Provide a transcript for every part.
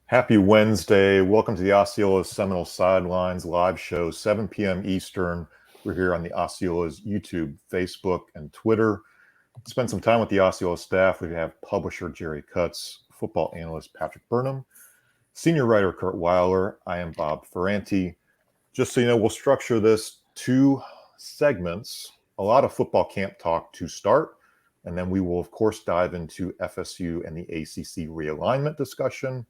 Happy Wednesday. Welcome to the Osceola Seminole Sidelines live show, 7 p.m. Eastern. We're here on the Osceola's YouTube, Facebook, and Twitter. Spend some time with the Osceola staff. We have publisher Jerry Kutz, football analyst Patrick Burnham, senior writer Curt Weiler. I am Bob Ferrante. Just so you know, we'll structure this 2 segments, a lot of football camp talk to start, and then we will, of course, dive into FSU and the ACC realignment discussion.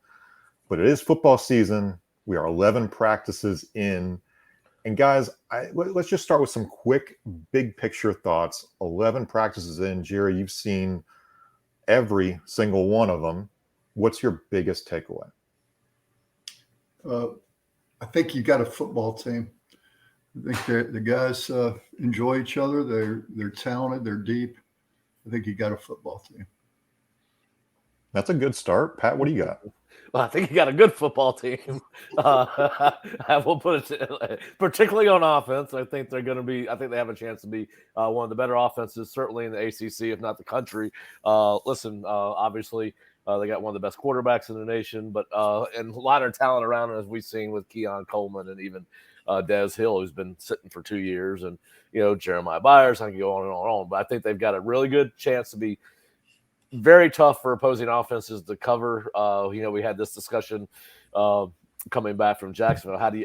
But it is football season. We are 11 practices in. And guys, let's just start with some quick, big picture thoughts. 11 practices in. Jerry, you've seen every single one of them. What's your biggest takeaway? I think you got a football team. I think the guys enjoy each other. They're talented. They're deep. I think you got a football team. That's a good start. Pat, what do you got? Well, I think you got a good football team. I will put it particularly on offense. I think they're going to be. I think they have a chance to be one of the better offenses, certainly in the ACC, if not the country. Obviously, they got one of the best quarterbacks in the nation, but and a lot of talent around, as we've seen with Keon Coleman and even Des Hill, who's been sitting for 2 years, and Jeremiah Byers. I can go on and on and on. But I think they've got a really good chance to be very tough for opposing offenses to cover. We had this discussion coming back from Jacksonville. How do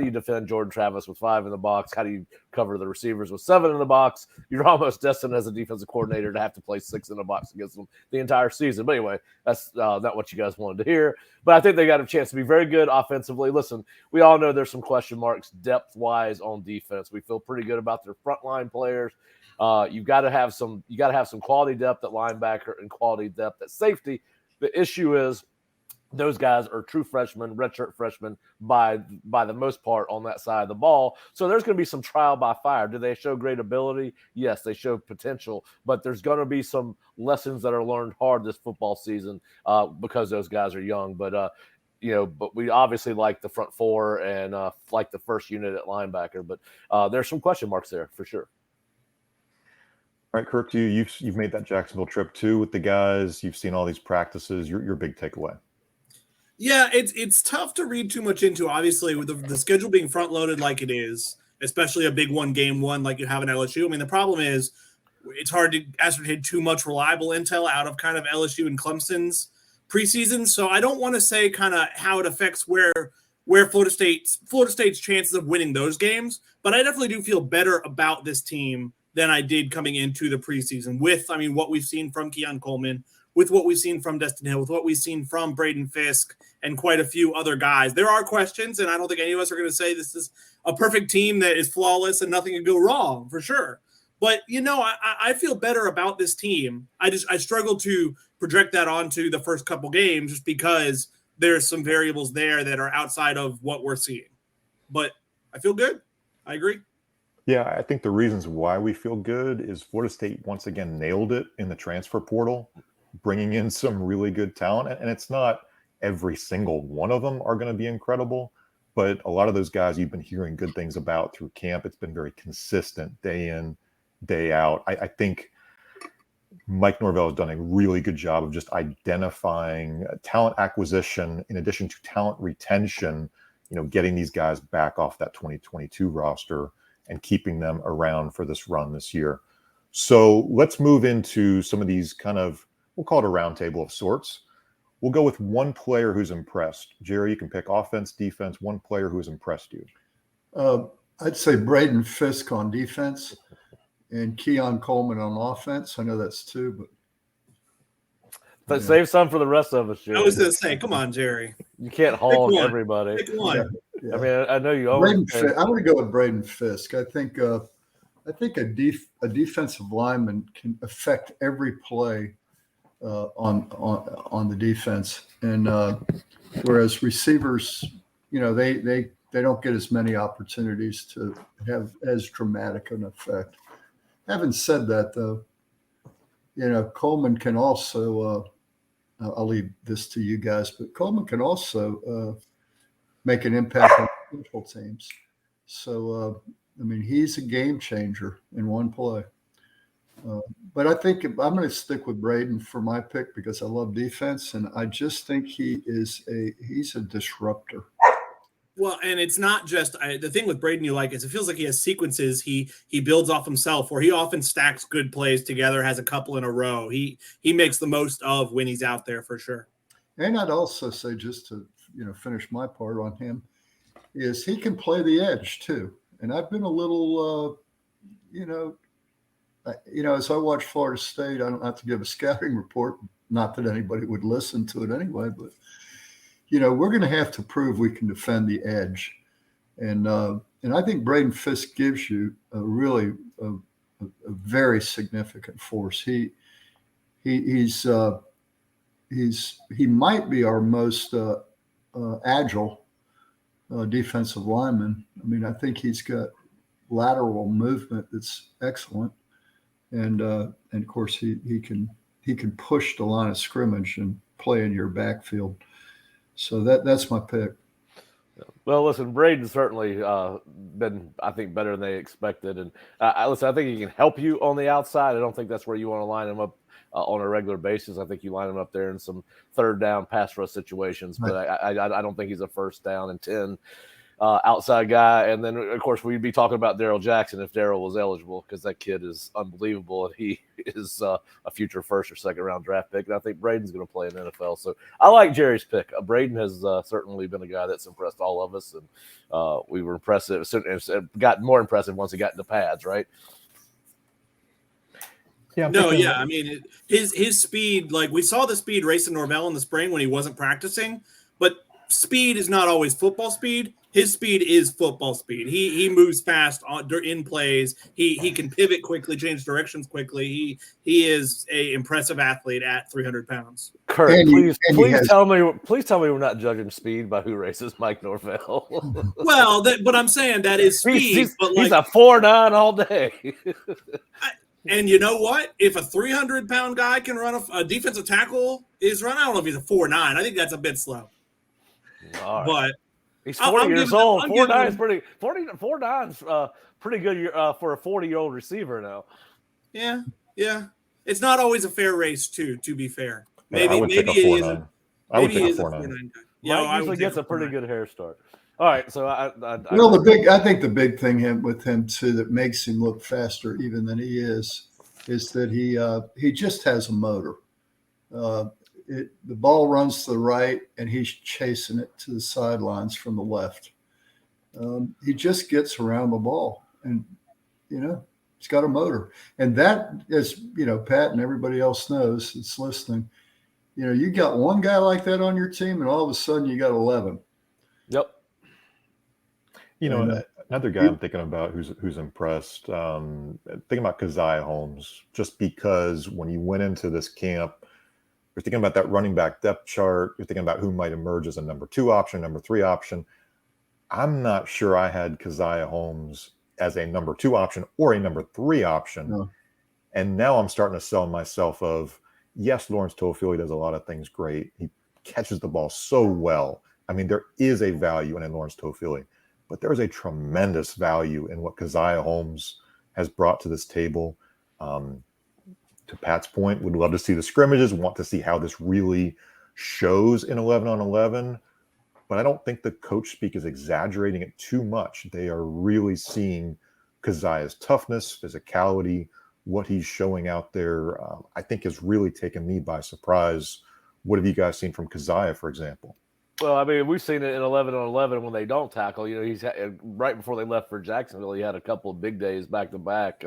you defend Jordan Travis with 5 in the box? How do you cover the receivers with 7 in the box? You're almost destined as a defensive coordinator to have to play 6 in the box against them the entire season. But anyway, that's not what you guys wanted to hear. But I think they got a chance to be very good offensively. Listen, we all know there's some question marks depth-wise on defense. We feel pretty good about their frontline players. You've got to have some quality depth at linebacker and quality depth at safety. The issue is those guys are true freshmen, redshirt freshmen by the most part on that side of the ball. So there's going to be some trial by fire. Do they show great ability? Yes, they show potential, but there's going to be some lessons that are learned hard this football season because those guys are young. But we obviously like the front 4 and like the first unit at linebacker. But there's some question marks there for sure. All right, Curt, you've made that Jacksonville trip too with the guys. You've seen all these practices. Your big takeaway. Yeah, it's tough to read too much into, obviously, with the schedule being front-loaded like it is, especially a big one, game one, like you have in LSU. I mean, the problem is it's hard to ascertain too much reliable intel out of kind of LSU and Clemson's preseason. So I don't want to say kind of how it affects where Florida State's chances of winning those games, but I definitely do feel better about this team than I did coming into the preseason with, what we've seen from Keon Coleman, with what we've seen from Destin Hill, with what we've seen from Braden Fisk and quite a few other guys. There are questions, and I don't think any of us are going to say this is a perfect team that is flawless and nothing can go wrong, for sure. But, I feel better about this team. I struggle to project that onto the first couple games just because there's some variables there that are outside of what we're seeing. But I feel good. I agree. Yeah, I think the reasons why we feel good is Florida State once again nailed it in the transfer portal, bringing in some really good talent. And it's not every single one of them are going to be incredible, but a lot of those guys you've been hearing good things about through camp. It's been very consistent day in, day out. I think Mike Norvell has done a really good job of just identifying talent acquisition in addition to talent retention, getting these guys back off that 2022 roster and keeping them around for this run this year. So let's move into some of these we'll call it a roundtable of sorts. We'll go with one player who's impressed. Jerry, you can pick offense, defense, one player who's impressed you. I'd say Braden Fisk on defense and Keon Coleman on offense. I know that's 2, but save some for the rest of us, Jerry. I was going to say, come on, Jerry. You can't hog everybody. Pick one. Yeah. I mean, I know you always. I'm going to go with Braden Fisk. I think a defensive lineman can affect every play on the defense, and whereas receivers, they don't get as many opportunities to have as dramatic an effect. Having said that, though, Coleman can also. I'll leave this to you guys, but Coleman can also make an impact on special teams. So, he's a game changer in one play. But I think I'm going to stick with Braden for my pick because I love defense, and I just think he's a disruptor. Well, and it's not just the thing with Braden you like is it feels like he has sequences he builds off himself, where he often stacks good plays together, has a couple in a row. He makes the most of when he's out there for sure. And I'd also say, just to finish my part on him, is he can play the edge too. And I've been a little, as I watch Florida State, I don't have to give a scouting report. Not that anybody would listen to it anyway, but we're going to have to prove we can defend the edge, and I think Braden Fisk gives you a really a very significant force. He might be our most agile defensive lineman. I mean, I think he's got lateral movement that's excellent, and of course he can push the line of scrimmage and play in your backfield. So that's my pick. Well, listen, Braden's certainly been, I think, better than they expected. And I think he can help you on the outside. I don't think that's where you want to line him up on a regular basis. I think you line him up there in some third down pass rush situations. But I don't think he's a first down and 10 outside guy. And then, of course, we'd be talking about Darrell Jackson if Darrell was eligible, because that kid is unbelievable. And he is a future first or second round draft pick. And I think Braden's going to play in the NFL. So I like Jerry's pick. Braden has certainly been a guy that's impressed all of us. And we were impressive. It got more impressive once he got into pads, right? Yeah. No, yeah. I mean, his speed, like we saw the speed racing Norvell in the spring when he wasn't practicing, but speed is not always football speed. His speed is football speed. He moves fast in plays. He can pivot quickly, change directions quickly. He is a impressive athlete at 300 pounds. Curt, please tell me we're not judging speed by who races Mike Norvell. Well, but I'm saying that is speed. He's a 4'9" all day. And you know what? If a 300-pound guy can run a defensive tackle is run, I don't know if he's a 4'9". I think that's a bit slow. All right. But he's 40 years old. 4'9" is pretty. 4'9" pretty good for a 40-year-old receiver now. Yeah. It's not always a fair race, too. To be fair, maybe it is. I would take a 4'9". Yeah, Mike usually gets a pretty good hair start. All right, so I think the big thing with him too that makes him look faster even than he is that he just has a motor. The ball runs to the right and he's chasing it to the sidelines from the left. He just gets around the ball, and he's got a motor. And that is, Pat and everybody else knows that's listening. You got one guy like that on your team, and all of a sudden you got 11. Yep. Another guy I'm thinking about who's impressed, thinking about Keziah Holmes, just because when you went into this camp, you're thinking about that running back depth chart. You're thinking about who might emerge as a number 2 option, number 3 option. I'm not sure I had Keziah Holmes as a number 2 option or a number 3 option. No. And now I'm starting to sell myself of, yes, Lawrence Toafili does a lot of things great. He catches the ball so well. I mean, there is a value in a Lawrence Toafili. But there is a tremendous value in what Keziah Holmes has brought to this table. To Pat's point, would love to see the scrimmages, want to see how this really shows in 11-on-11. But I don't think the coach speak is exaggerating it too much. They are really seeing Keziah's toughness, physicality, what he's showing out there. I think has really taken me by surprise. What have you guys seen from Keziah, for example? Well, I mean, we've seen it in 11-on-11 when they don't tackle. He's right before they left for Jacksonville, he had a couple of big days back to back,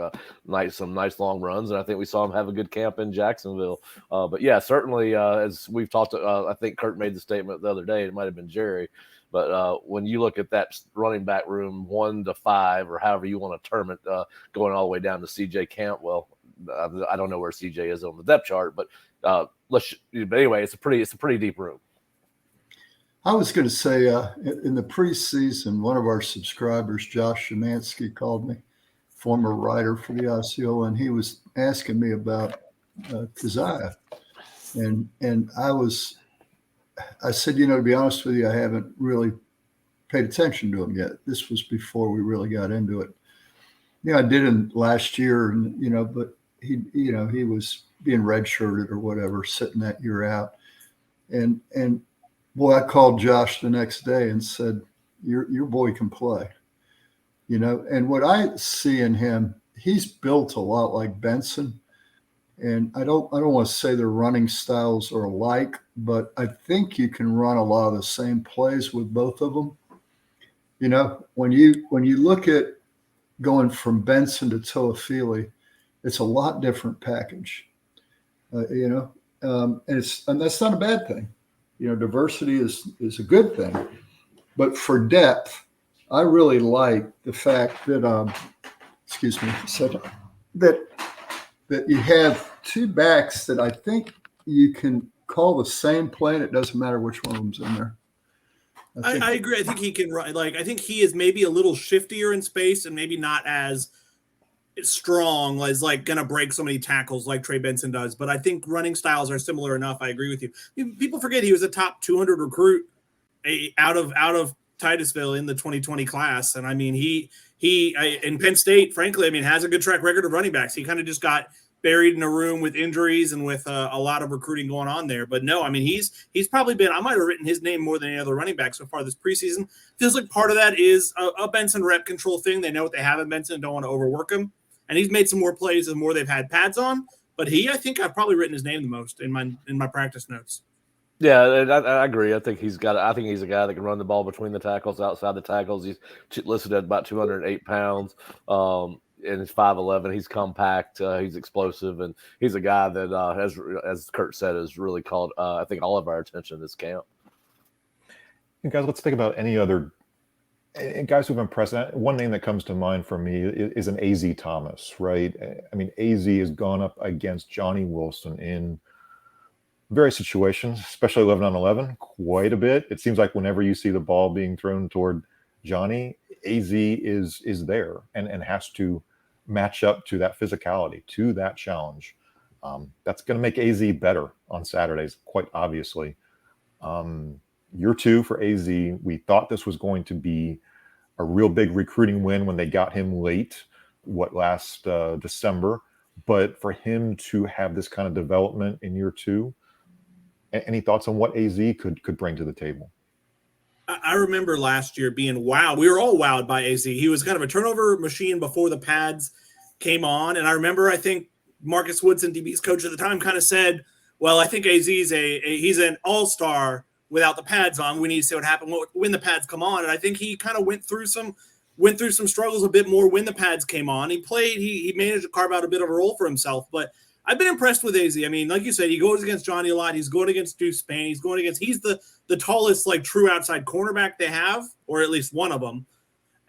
some nice long runs, and I think we saw him have a good camp in Jacksonville. But yeah, certainly as we've talked, I think Curt made the statement the other day. It might have been Jerry, but when you look at that running back room 1 to 5 or however you want to term it, going all the way down to C.J. Cantwell, I don't know where C.J. is on the depth chart, but anyway, it's a pretty deep room. I was going to say, in the preseason, one of our subscribers, Josh Szymanski, called me, former writer for the Osceola, and he was asking me about Keziah. And I said, to be honest with you, I haven't really paid attention to him yet. This was before we really got into it. I did him last year, but he was being redshirted or whatever, sitting that year out. And boy, I called Josh the next day and said, your boy can play, and what I see in him, he's built a lot like Benson. And I don't want to say their running styles are alike, but I think you can run a lot of the same plays with both of them. When you look at going from Benson to Toafili, it's a lot different package. And that's not a bad thing. Diversity is a good thing, but for depth, I really like the fact that that you have two backs that I think you can call the same play, and it doesn't matter which one of them's in there. I agree. I think he can run. I think he is maybe a little shiftier in space and maybe not as strong as going to break so many tackles like Trey Benson does. But I think running styles are similar enough. I agree with you. People forget he was a top 200 recruit out of Titusville in the 2020 class. And I mean, he in Penn State, frankly, has a good track record of running backs. He kind of just got buried in a room with injuries and with a lot of recruiting going on there. But no, he's probably been, I might have written his name more than any other running back so far this preseason. Feels like part of that is a Benson rep control thing. They know what they have in Benson and don't want to overwork him. And he's made some more plays the more they've had pads on. But I think I've probably written his name the most in my practice notes. Yeah, I agree. I think he's a guy that can run the ball between the tackles, outside the tackles. He's listed at about 208 pounds. And he's 5'11". He's compact. He's explosive, and he's a guy that, as Curt said, has really called I think all of our attention this camp. And guys, let's think about any other guys who've impressed. One name that comes to mind for me is an AZ Thomas, right? AZ has gone up against Johnny Wilson in various situations, especially 11 on 11, quite a bit. It seems like whenever you see the ball being thrown toward Johnny, AZ is there and has to match up to that physicality, to that challenge. That's going to make AZ better on Saturdays, quite obviously. Year two for AZ, we thought this was going to be a real big recruiting win when they got him late, last December. But for him to have this kind of development in year two, any thoughts on what AZ could bring to the table? I remember last year being wowed. We were all wowed by AZ. He was kind of a turnover machine before the pads came on. And I remember, I think Marcus Woodson, DB's coach at the time, kind of said, well, I think AZ he's an all-star without the pads on. We need to see what happens when the pads come on. And I think he kind of went through some struggles a bit more when the pads came on. He played, he managed to carve out a bit of a role for himself. But I've been impressed with AZ. Like you said, he goes against Johnny a lot. He's going against Deuce Payne. He's the tallest, true outside cornerback they have, or at least one of them.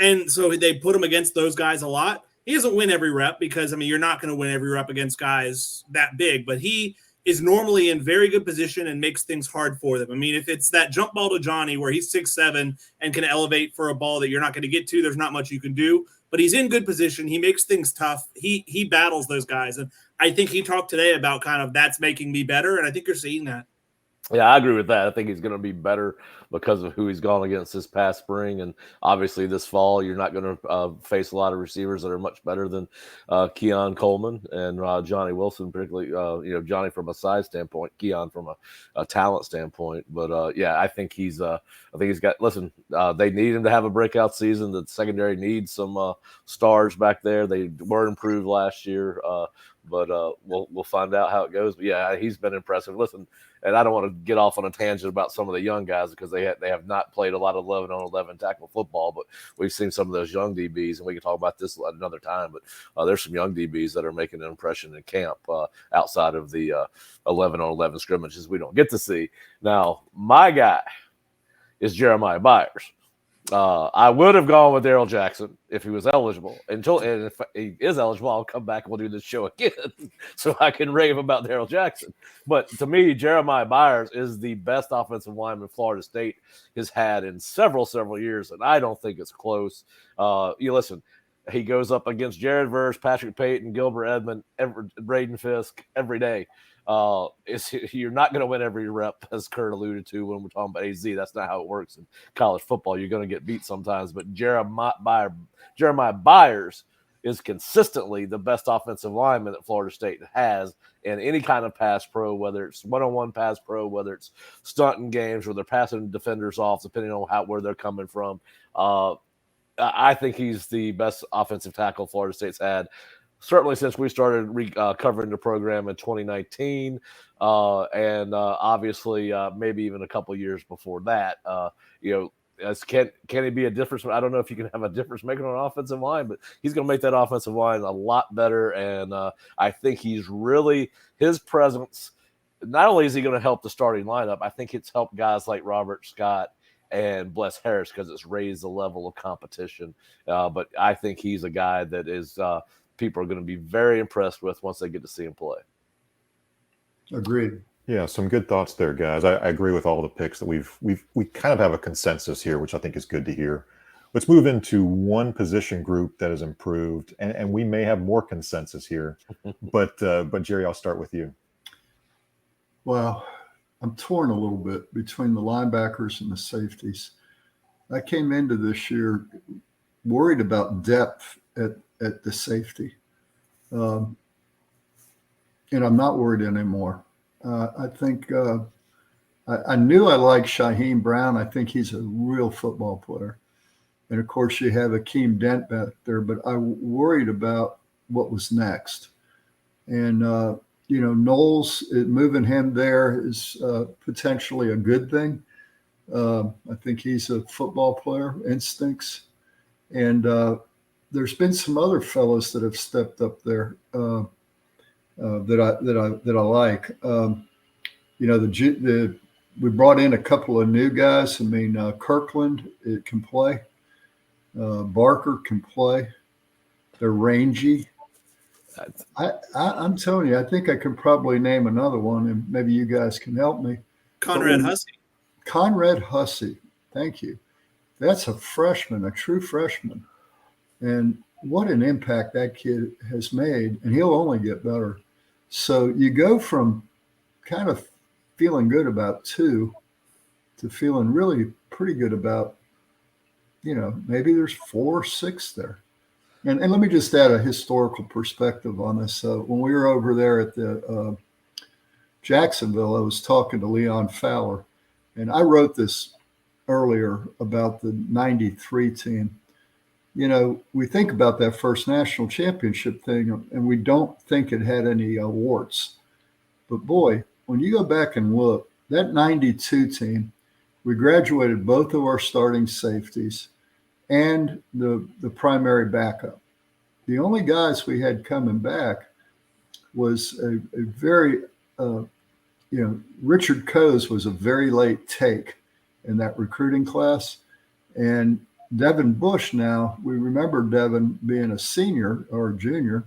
And so they put him against those guys a lot. He doesn't win every rep because, you're not going to win every rep against guys that big, but he is normally in very good position and makes things hard for them. If it's that jump ball to Johnny where he's 6'7" and can elevate for a ball that you're not going to get to, there's not much you can do, but he's in good position. He makes things tough. He battles those guys. And I think he talked today about kind of that's making me better. And I think you're seeing that. Yeah, I agree with that. I think he's going to be better because of who he's gone against this past spring. And obviously this fall, you're not going to face a lot of receivers that are much better than Keon Coleman and Johnny Wilson, particularly, Johnny from a size standpoint, Keon from a talent standpoint. But I think they need him to have a breakout season. The secondary needs some stars back there. They were improved last year. But we'll find out how it goes. But yeah, he's been impressive. Listen, and I don't want to get off on a tangent about some of the young guys because they have not played a lot of 11 on 11 tackle football, but we've seen some of those young DBs, and we can talk about this another time. But there's some young DBs that are making an impression in camp outside of the 11 on 11 scrimmages we don't get to see. Now, my guy is Jeremiah Byers. I would have gone with Daryl Jackson if he was eligible. And if he is eligible, I'll come back and we'll do this show again so I can rave about Daryl Jackson. But to me, Jeremiah Byers is the best offensive lineman Florida State has had in several years, and I don't think it's close. Listen, he goes up against Jared Verse, Patrick Payton, Gilbert Edmond, Braden Fisk every day. You're not going to win every rep, as Curt alluded to when we're talking about AZ. That's not how it works in college football. You're going to get beat sometimes. But Jeremiah Byers is consistently the best offensive lineman that Florida State has in any kind of pass pro, whether it's one-on-one pass pro, whether it's stunting games, where they're passing defenders off, depending on where they're coming from. I think he's the best offensive tackle Florida State's had, certainly since we started covering the program in 2019, and obviously maybe even a couple years before that. Can he be a difference? I don't know if you can have a difference maker on an offensive line, but he's going to make that offensive line a lot better. And I think he's really, his presence, not only is he going to help the starting lineup, I think it's helped guys like Robert Scott and Bless Harris because it's raised the level of competition. But I think he's a guy that is people are going to be very impressed with once they get to see him play. Agreed. Yeah, some good thoughts there, guys. I agree with all the picks that we kind of have a consensus here, which I think is good to hear. Let's move into one position group that has improved, and we may have more consensus here. But Jerry, I'll start with you. Well, I'm torn a little bit between the linebackers and the safeties. I came into this year worried about depth at the safety, and I'm not worried anymore. I think I knew I liked Shaheem Brown. I think he's a real football player. And, of course, you have Akeem Dent back there, but I worried about what was next. And, Knowles, moving him there is potentially a good thing. I think he's a football player, instincts. And there's been some other fellows that have stepped up there. That I like. We brought in a couple of new guys. I mean, Kirkland, it can play. Barker can play. They're rangy. I'm telling you, I think I can probably name another one, and maybe you guys can help me. Conrad Hussey. Thank you. That's a freshman, a true freshman. And what an impact that kid has made, and he'll only get better. So you go from kind of feeling good about 2 to feeling really pretty good about, maybe there's 4 or 6 there. And let me just add a historical perspective on this. When we were over there at the Jacksonville, I was talking to Leon Fowler, and I wrote this earlier about the 93 team. We think about that first national championship thing, and we don't think it had any warts. But boy, when you go back and look, that 92 team, we graduated both of our starting safeties and the primary backup. The only guys we had coming back was a very, Richard Coase was a very late take in that recruiting class. And Devin Bush now, we remember Devin being a senior or a junior,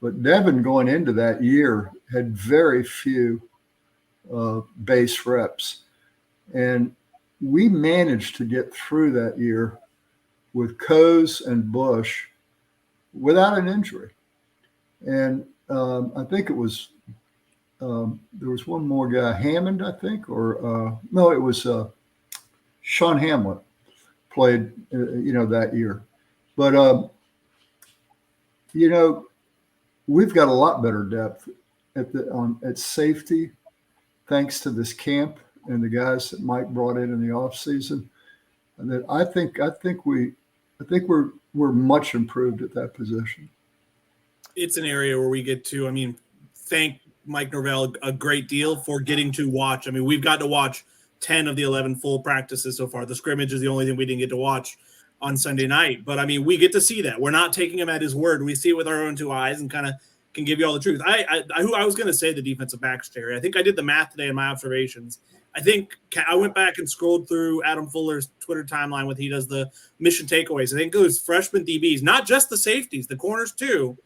but Devin going into that year had very few base reps. And we managed to get through that year with Coase and Bush without an injury. And I think it was, there was one more guy, Hammond, I think, or no, it was Sean Hamlet. Played, that year. But, we've got a lot better depth at safety, thanks to this camp and the guys that Mike brought in the offseason. And that I think we're much improved at that position. It's an area where we get to, thank Mike Norvell a great deal for getting to watch. We've got to watch 10 of the 11 full practices so far. The scrimmage is the only thing we didn't get to watch on Sunday night. But, we get to see that. We're not taking him at his word. We see it with our own 2 eyes and kind of can give you all the truth. I was going to say the defensive backs, Jerry. I think I did the math today in my observations. I think I went back and scrolled through Adam Fuller's Twitter timeline when he does the mission takeaways. I think it was freshman DBs, not just the safeties, the corners too,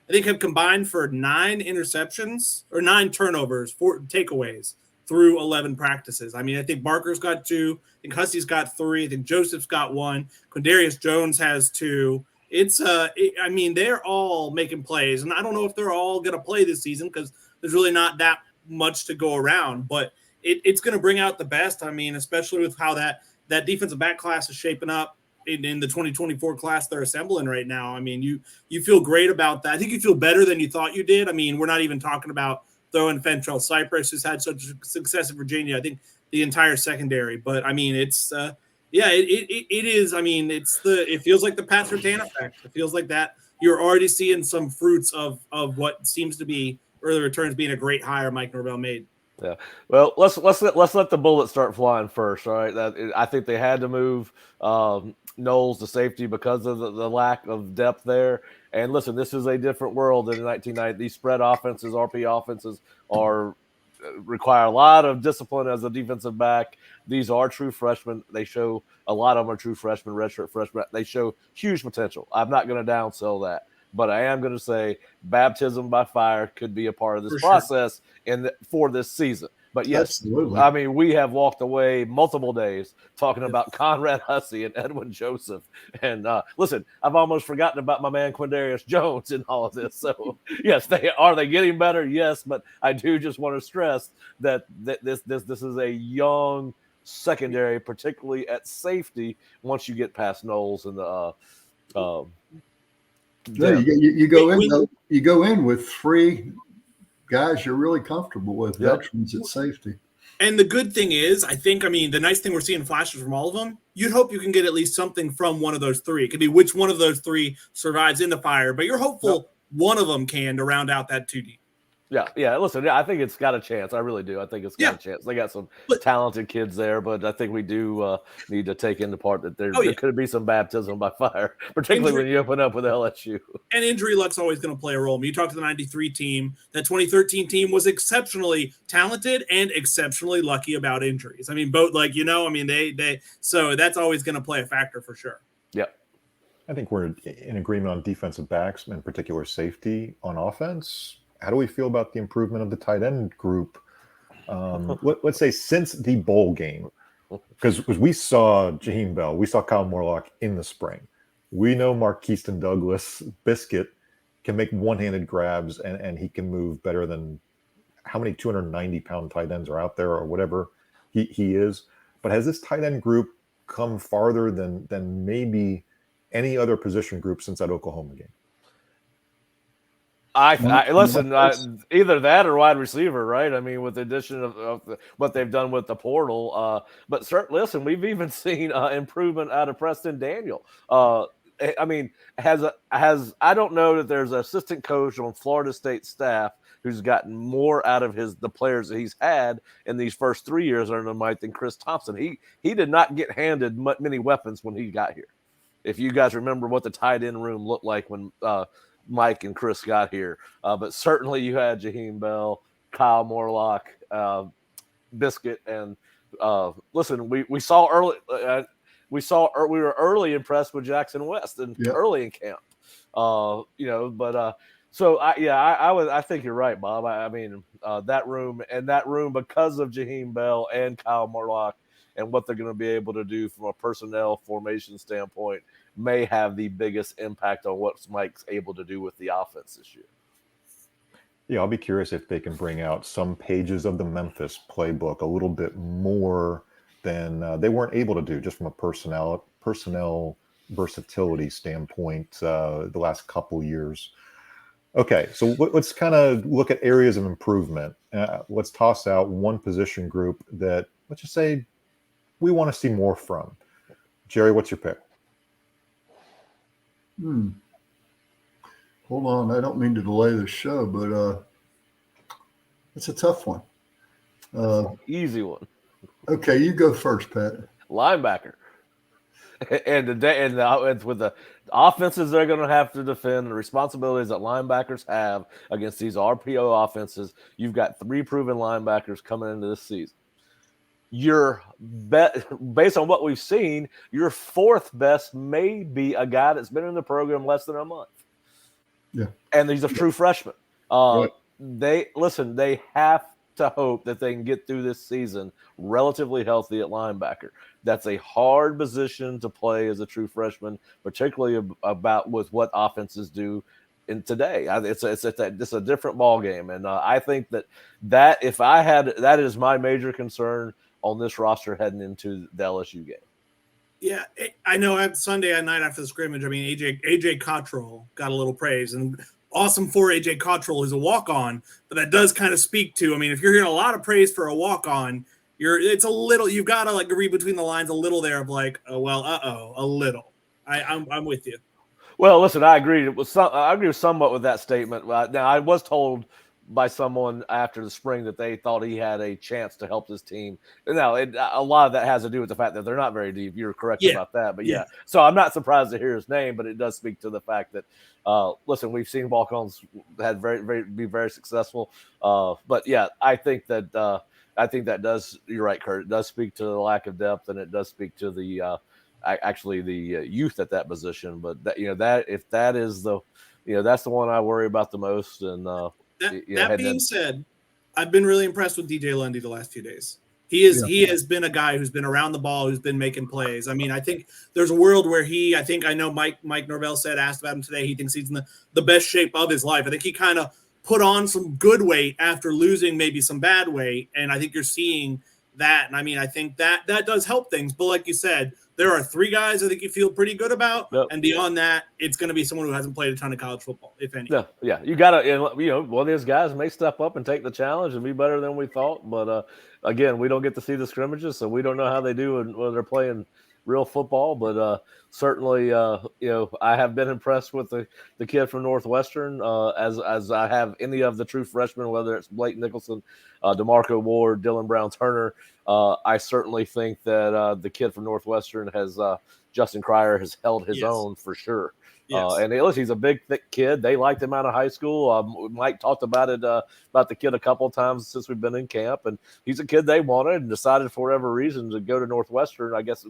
I think have combined for 9 interceptions or 9 turnovers, 4 takeaways through 11 practices. I think Barker's got 2. I think Hussey's got 3. I think Joseph's got 1. Quindarius Jones has 2. It's they're all making plays, and I don't know if they're all going to play this season because there's really not that much to go around, but it's going to bring out the best. Especially with how that defensive back class is shaping up. in the 2024 class they're assembling right now. I mean, you feel great about that. I think you feel better than you thought you did. I mean, we're not even talking about throwing Fentrell Cypress, who's had such success in Virginia. I think the entire secondary. But I mean, it's it is. I mean, it feels like the Pat Surtain effect. It feels like that you're already seeing some fruits of what seems to be early returns being a great hire Mike Norvell made. Yeah. Well, let's let the bullets start flying first. All right. I think they had to move Knowles to safety because of the lack of depth there. And listen, this is a different world than in 1990. These spread offenses, RP offenses, require a lot of discipline as a defensive back. These are true freshmen. They show a lot of them are true freshmen, redshirt freshmen. They show huge potential. I'm not going to downsell that. But I am going to say baptism by fire could be a part of this process for this season. But yes, absolutely. I mean, we have walked away multiple days talking about Conrad Hussey and Edwin Joseph. And listen, I've almost forgotten about my man Quindarius Jones in all of this. So yes, they getting better? Yes, but I do just want to stress that this is a young secondary, particularly at safety. Once you get past Knowles and the you go in with three guys you're really comfortable with, veterans at safety. And the good thing is, the nice thing we're seeing flashes from all of them, you'd hope you can get at least something from one of those three. It could be which one of those three survives in the fire, but you're hopeful one of them can to round out that 2D. Yeah. Listen, I think it's got a chance. I really do. I think it's got a chance. They got some talented kids there, but I think we do need to take into part that there could be some baptism by fire, particularly when you open up with LSU. And injury luck's always going to play a role. You talk to the 93 team, that 2013 team was exceptionally talented and exceptionally lucky about injuries. I mean, both they so that's always going to play a factor for sure. Yeah. I think we're in agreement on defensive backs, in particular safety. On offense, how do we feel about the improvement of the tight end group? Let's say since the bowl game, because we saw Jaheim Bell, we saw Kyle Morlock in the spring. We know Marquiston Douglas Biscuit can make one-handed grabs and he can move better than how many 290-pound tight ends are out there or whatever he is. But has this tight end group come farther than maybe any other position group since that Oklahoma game? Listen, either that or wide receiver, right? I mean, with the addition of what they've done with the portal. But certainly, listen, we've even seen improvement out of Preston Daniel. I mean, I don't know that there's an assistant coach on Florida State staff who's gotten more out of the players that he's had in these first 3 years under Mike than Chris Thompson. He did not get handed many weapons when he got here. If you guys remember what the tight end room looked like when Mike and Chris got here. But certainly you had Jaheim Bell, Kyle Morlock, Biscuit, and listen, we saw early. We were early impressed with Jackson West and early in camp. I think you're right, Bob. I mean, that room because of Jaheim Bell and Kyle Morlock and what they're going to be able to do from a personnel formation standpoint may have the biggest impact on what Mike's able to do with the offense this year. Yeah, I'll be curious if they can bring out some pages of the Memphis playbook a little bit more than they weren't able to do just from a personnel versatility standpoint the last couple years. Okay, so let's kind of look at areas of improvement. Let's toss out one position group that, let's just say, we want to see more from. Jerry, what's your pick? Hold on. I don't mean to delay the show, but it's a tough one. Easy one. Okay, you go first, Pat. Linebacker. And with the offenses they're going to have to defend, the responsibilities that linebackers have against these RPO offenses, you've got 3 proven linebackers coming into this season. Based on what we've seen, your 4th best may be a guy that's been in the program less than a month. Yeah. And he's a true freshman. Right. They have to hope that they can get through this season relatively healthy at linebacker. That's a hard position to play as a true freshman, particularly about with what offenses do in today. It's a different ball game, and I think that if I had that is my major concern on this roster heading into the LSU game. Yeah, I know. At Sunday night after the scrimmage, I mean, AJ Cottrell got a little praise, and awesome for AJ Cottrell, who's a walk-on. But that does kind of speak to. I mean, if you're hearing a lot of praise for a walk-on, it's a little. You've got to like read between the lines a little there of like, oh well, a little. I'm with you. Well, listen, I agree. I agree somewhat with that statement. Now, I was told by someone after the spring that they thought he had a chance to help this team. Now, a lot of that has to do with the fact that they're not very deep. You're correct about that. But yeah, so I'm not surprised to hear his name, but it does speak to the fact that, listen, we've seen walk-ons had be very successful. But yeah, I think that does. You're right, Curt. It does speak to the lack of depth, and it does speak to the actually the youth at that position. But that if that is the that's the one I worry about the most. And that being said, I've been really impressed with DJ Lundy the last few days. He has been a guy who's been around the ball, who's been making plays. I mean, I think there's a world where I know Mike Norvell asked about him today. He thinks he's in the best shape of his life. I think he kind of put on some good weight after losing maybe some bad weight. And I think you're seeing that. And I mean, I think that does help things. But like you said, there are 3 guys I think you feel pretty good about. Yep. And beyond that, it's going to be someone who hasn't played a ton of college football, if any. Yeah. You got to, one of these guys may step up and take the challenge and be better than we thought. But again, we don't get to see the scrimmages, so we don't know how they do when they're playing real football. But certainly, I have been impressed with the kid from Northwestern, as I have any of the true freshmen, whether it's Blake Nicholson, DeMarco Ward, Dylan Brown Turner. I certainly think that the kid from Northwestern has Justin Cryer has held his own for sure. Yes. And he's a big, thick kid. They liked him out of high school. Mike talked about it, about the kid a couple of times since we've been in camp. And he's a kid they wanted and decided for whatever reason to go to Northwestern. I guess,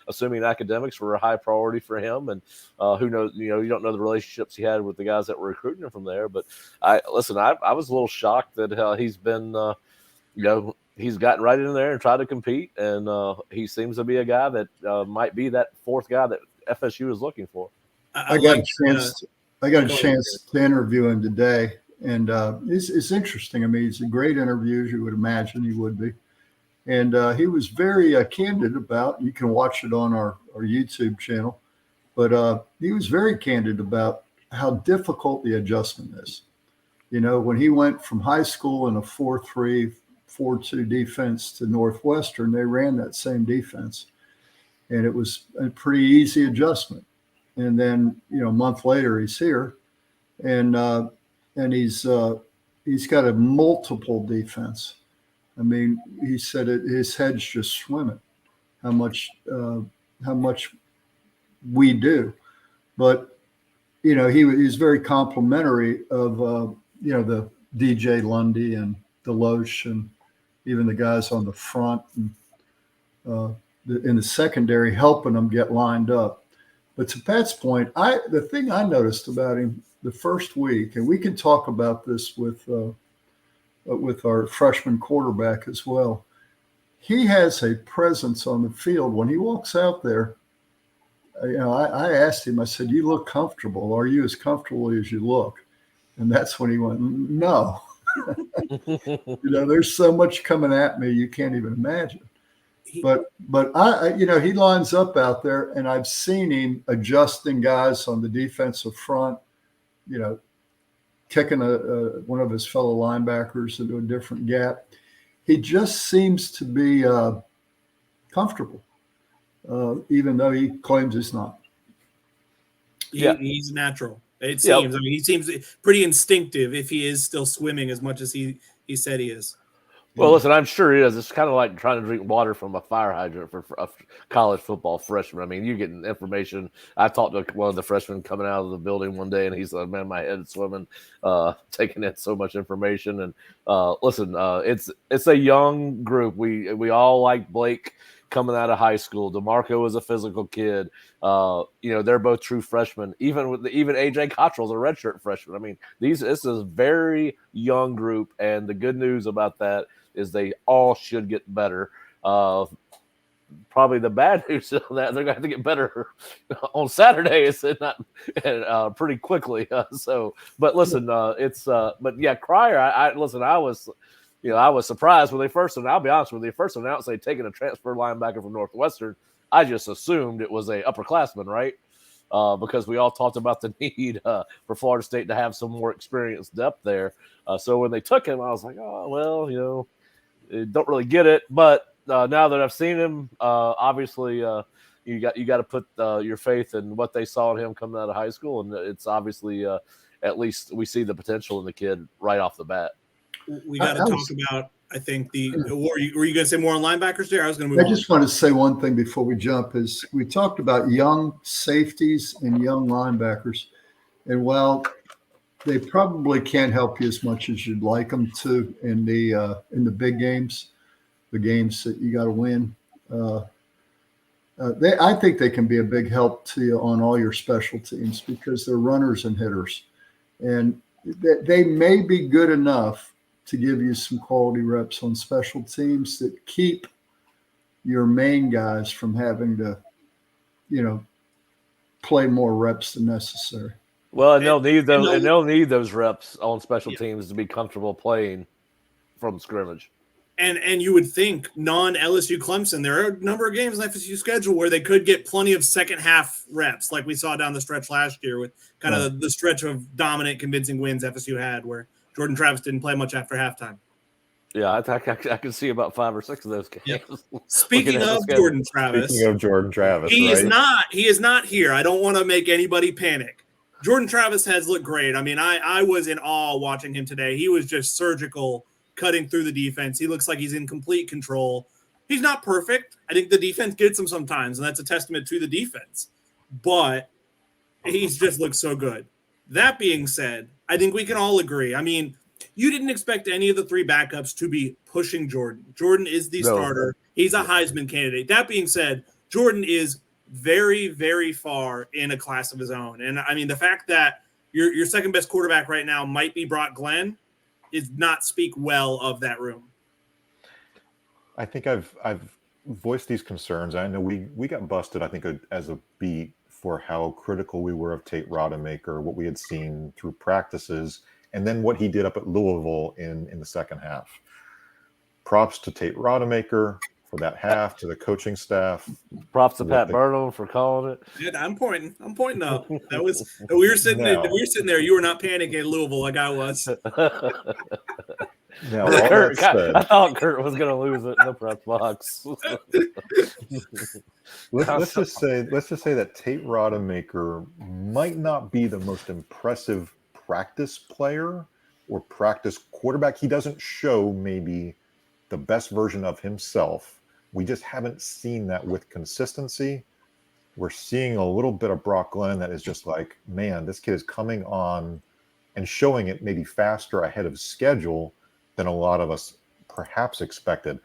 assuming academics were a high priority for him. And who knows, you don't know the relationships he had with the guys that were recruiting him from there. But I was a little shocked that he's been, he's gotten right in there and tried to compete. And he seems to be a guy that might be that 4th guy that FSU is looking for. I got a chance to interview him today, and it's interesting. I mean, it's a great interview, as you would imagine he would be. And he was very candid about, you can watch it on our YouTube channel, but he was very candid about how difficult the adjustment is. When he went from high school in a 4-3, 4-2 defense to Northwestern, they ran that same defense. And it was a pretty easy adjustment. And then, a month later, he's here, and he's got a multiple defense. I mean, he said his head's just swimming. How much we do, but he's very complimentary of the DJ Lundy and Deloche and even the guys on the front and in the secondary, helping them get lined up. But to Pat's point, the thing I noticed about him the first week, and we can talk about this with our freshman quarterback as well, he has a presence on the field. When he walks out there, I asked him, I said, "You look comfortable. Are you as comfortable as you look?" And that's when he went, "No." There's so much coming at me, you can't even imagine. But he lines up out there, and I've seen him adjusting guys on the defensive front, kicking one of his fellow linebackers into a different gap. He just seems to be comfortable, even though he claims he's not. He's natural. It seems. Yep. I mean, he seems pretty instinctive if he is still swimming as much as he said he is. Well, listen, I'm sure he is. It's kind of like trying to drink water from a fire hydrant for a college football freshman. I mean, you get information. I talked to one of the freshmen coming out of the building one day, and he's like, "Man, my head's swimming, taking in so much information." And listen, it's a young group. We all like Blake coming out of high school. DeMarco is a physical kid. They're both true freshmen. Even AJ Cottrell's a redshirt freshman. I mean, this is a very young group, and the good news about that is they all should get better. Probably the bad news is that they're going to have to get better on Saturday. It's not pretty quickly. But listen, but yeah, Cryer. I was surprised when they first, and I'll be honest with you, first announced they'd taken a transfer linebacker from Northwestern. I just assumed it was a upperclassman, right? Because we all talked about the need for Florida State to have some more experienced depth there. So when they took him, I was like, oh, well, don't really get it. But now that I've seen him, obviously you got to put your faith in what they saw in him coming out of high school, and it's obviously at least we see the potential in the kid right off the bat. We got to talk about. I think were you going to say more on linebackers there? I was going to move on. I just want to say one thing before we jump is we talked about young safeties and young linebackers. And while they probably can't help you as much as you'd like them to in the big games, the games that you got to win, I think they can be a big help to you on all your special teams because they're runners and hitters. And they may be good enough to give you some quality reps on special teams that keep your main guys from having to, play more reps than necessary. Well, and they'll need those reps on special teams to be comfortable playing from scrimmage. And you would think non-LSU Clemson, there are a number of games in the FSU schedule where they could get plenty of second half reps, like we saw down the stretch last year with kind of the stretch of dominant, convincing wins FSU had, where Jordan Travis didn't play much after halftime. Yeah, I can see about 5 or 6 of those games. Yep. Speaking of Jordan Travis, he is not here. I don't want to make anybody panic. Jordan Travis has looked great. I mean, I was in awe watching him today. He was just surgical, cutting through the defense. He looks like he's in complete control. He's not perfect. I think the defense gets him sometimes, and that's a testament to the defense. But he's just looked so good. That being said, I think we can all agree. I mean, you didn't expect any of the 3 backups to be pushing Jordan. Jordan is the starter. He's a Heisman candidate. That being said, Jordan is very, very far in a class of his own. And, I mean, the fact that your second best quarterback right now might be Brock Glenn is not speak well of that room. I think I've voiced these concerns. I know we got busted, I think, as a beat for how critical we were of Tate Rodemaker, what we had seen through practices, and then what he did up at Louisville in the second half. Props to Tate Rodemaker for that half, to the coaching staff. Props to Pat Burnham for calling it. Yeah, I'm pointing up. That was we were sitting there. You were not panicking at Louisville like I was. Now, I thought Curt was going to lose it in the press box. let's just say that Tate Rodemaker might not be the most impressive practice player or practice quarterback. He doesn't show maybe the best version of himself. We just haven't seen that with consistency. We're seeing a little bit of Brock Glenn that is just like, man, this kid is coming on and showing it maybe faster ahead of schedule than a lot of us perhaps expected.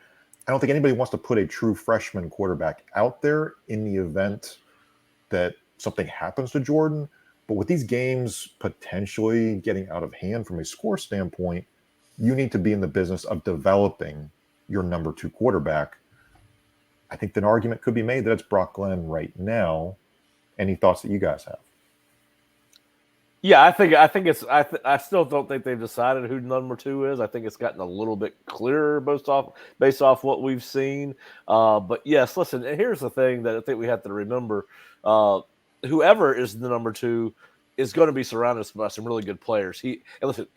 I don't think anybody wants to put a true freshman quarterback out there in the event that something happens to Jordan. But with these games potentially getting out of hand from a score standpoint, you need to be in the business of developing your number 2 quarterback. I think an argument could be made that it's Brock Glenn right now. Any thoughts that you guys have? Yeah, I think it's. I still don't think they've decided who number 2 is. I think it's gotten a little bit clearer based off what we've seen. But yes, listen. And here's the thing that I think we have to remember: whoever is the number 2 is going to be surrounded by some really good players.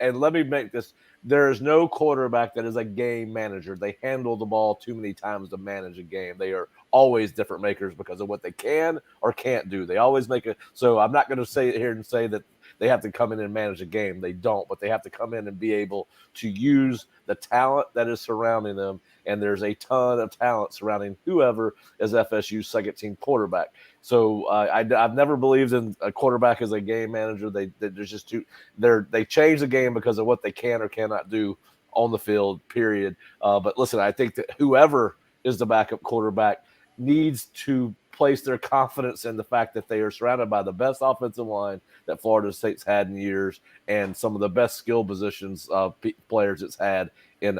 And let me make this. There is no quarterback that is a game manager. They handle the ball too many times to manage a game. They are always different makers because of what they can or can't do. They always make it. So I'm not going to say it here and say that they have to come in and manage a game. They don't, but they have to come in and be able to use the talent that is surrounding them. And there's a ton of talent surrounding whoever is FSU's second team quarterback. So I've never believed in a quarterback as a game manager. There's just too. They change the game because of what they can or cannot do on the field. Period. But listen, I think that whoever is the backup quarterback needs to place their confidence in the fact that they are surrounded by the best offensive line that Florida State's had in years and some of the best skill positions players it's had in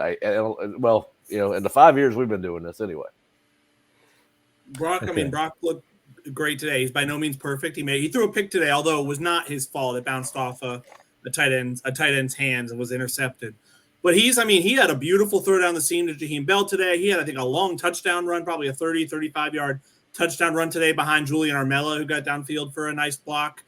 in the 5 years we've been doing this anyway. Brock looked great today. He's by no means perfect. He threw a pick today, although it was not his fault. It bounced off a tight end's hands and was intercepted. But he had a beautiful throw down the seam to Jaheim Bell today. He had, I think, a long touchdown run, probably a 30, 35-yard touchdown run today behind Julian Armella, who got downfield for a nice block.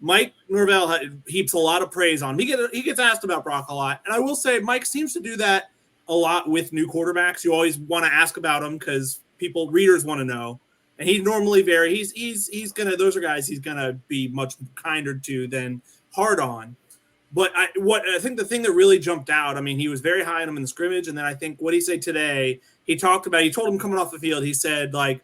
Mike Norvell heaps a lot of praise on him. He gets asked about Brock a lot, and I will say Mike seems to do that a lot with new quarterbacks. You always want to ask about them because readers want to know, and he's normally he's gonna, those are guys he's gonna be much kinder to than hard on. But I think the thing that really jumped out, I mean, he was very high on him in the scrimmage, and then I think what he said today, he told him coming off the field, he said, like,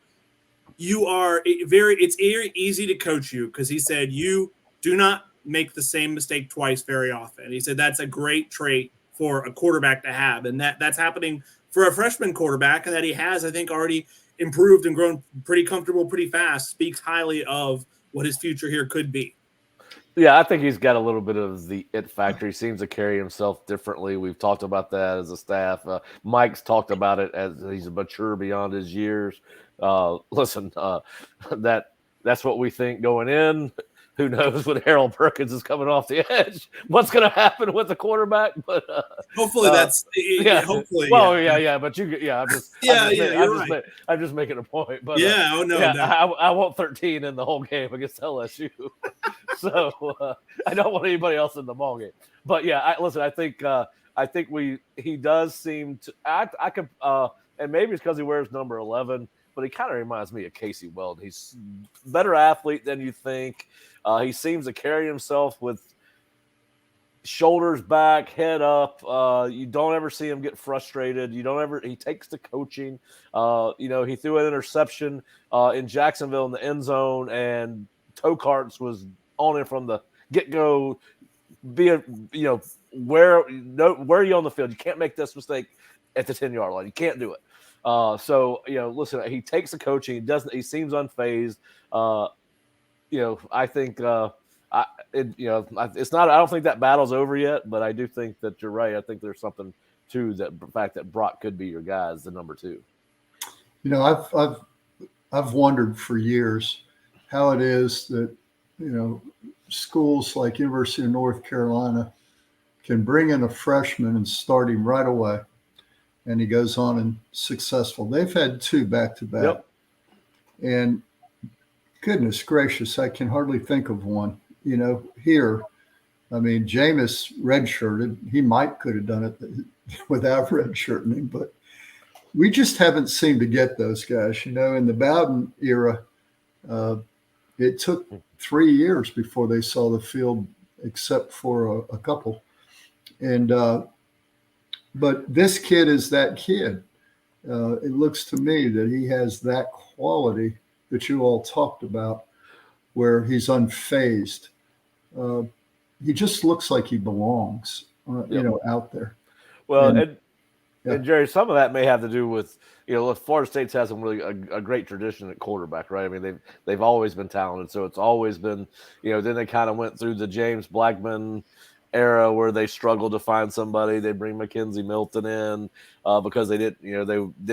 it's very easy to coach you, because he said you do not make the same mistake twice very often. He said that's a great trait for a quarterback to have, and that's happening for a freshman quarterback, and that he has, I think, already improved and grown pretty comfortable pretty fast, speaks highly of what his future here could be. Yeah, I think he's got a little bit of the it factor. He seems to carry himself differently. We've talked about that as a staff. Mike's talked about it as he's mature beyond his years. Listen, that's what we think going in. Who knows when Harold Perkins is coming off the edge? What's going to happen with the quarterback? But hopefully hopefully. Well, yeah. But I'm just making a point. But I want 13 in the whole game against LSU. So I don't want anybody else in the ball game. But yeah, I think he does seem to. I could, and maybe it's because he wears number 11. But he kind of reminds me of Casey Weldon. He's a better athlete than you think. He seems to carry himself with shoulders back, head up. You don't ever see him get frustrated. He takes to coaching. He threw an interception in Jacksonville in the end zone, and Tokarts was on him from the get-go. Where are you on the field? You can't make this mistake at the 10-yard line. You can't do it. Listen, he takes the coaching. He seems unfazed. I think it's not. I don't think that battle's over yet, but I do think that you're right. I think there's something to the fact that Brock could be your guy as the number 2. I've wondered for years how it is that schools like University of North Carolina can bring in a freshman and start him right away, and he goes on and successful. They've had 2 back-to-back. Yep. And goodness gracious, I can hardly think of one. Here, I mean, Jameis redshirted. He could have done it without redshirting him, but we just haven't seemed to get those guys. In the Bowden era, it took 3 years before they saw the field, except for a couple. And but this kid is that kid. It looks to me that he has that quality that you all talked about, where he's unfazed. He just looks like he belongs, out there. Well, and Jerry, some of that may have to do with, Florida State has a great tradition at quarterback, right? I mean, they've always been talented, so it's always been, then they kind of went through the James Blackman era where they struggled to find somebody. They bring Mackenzie Milton in because they didn't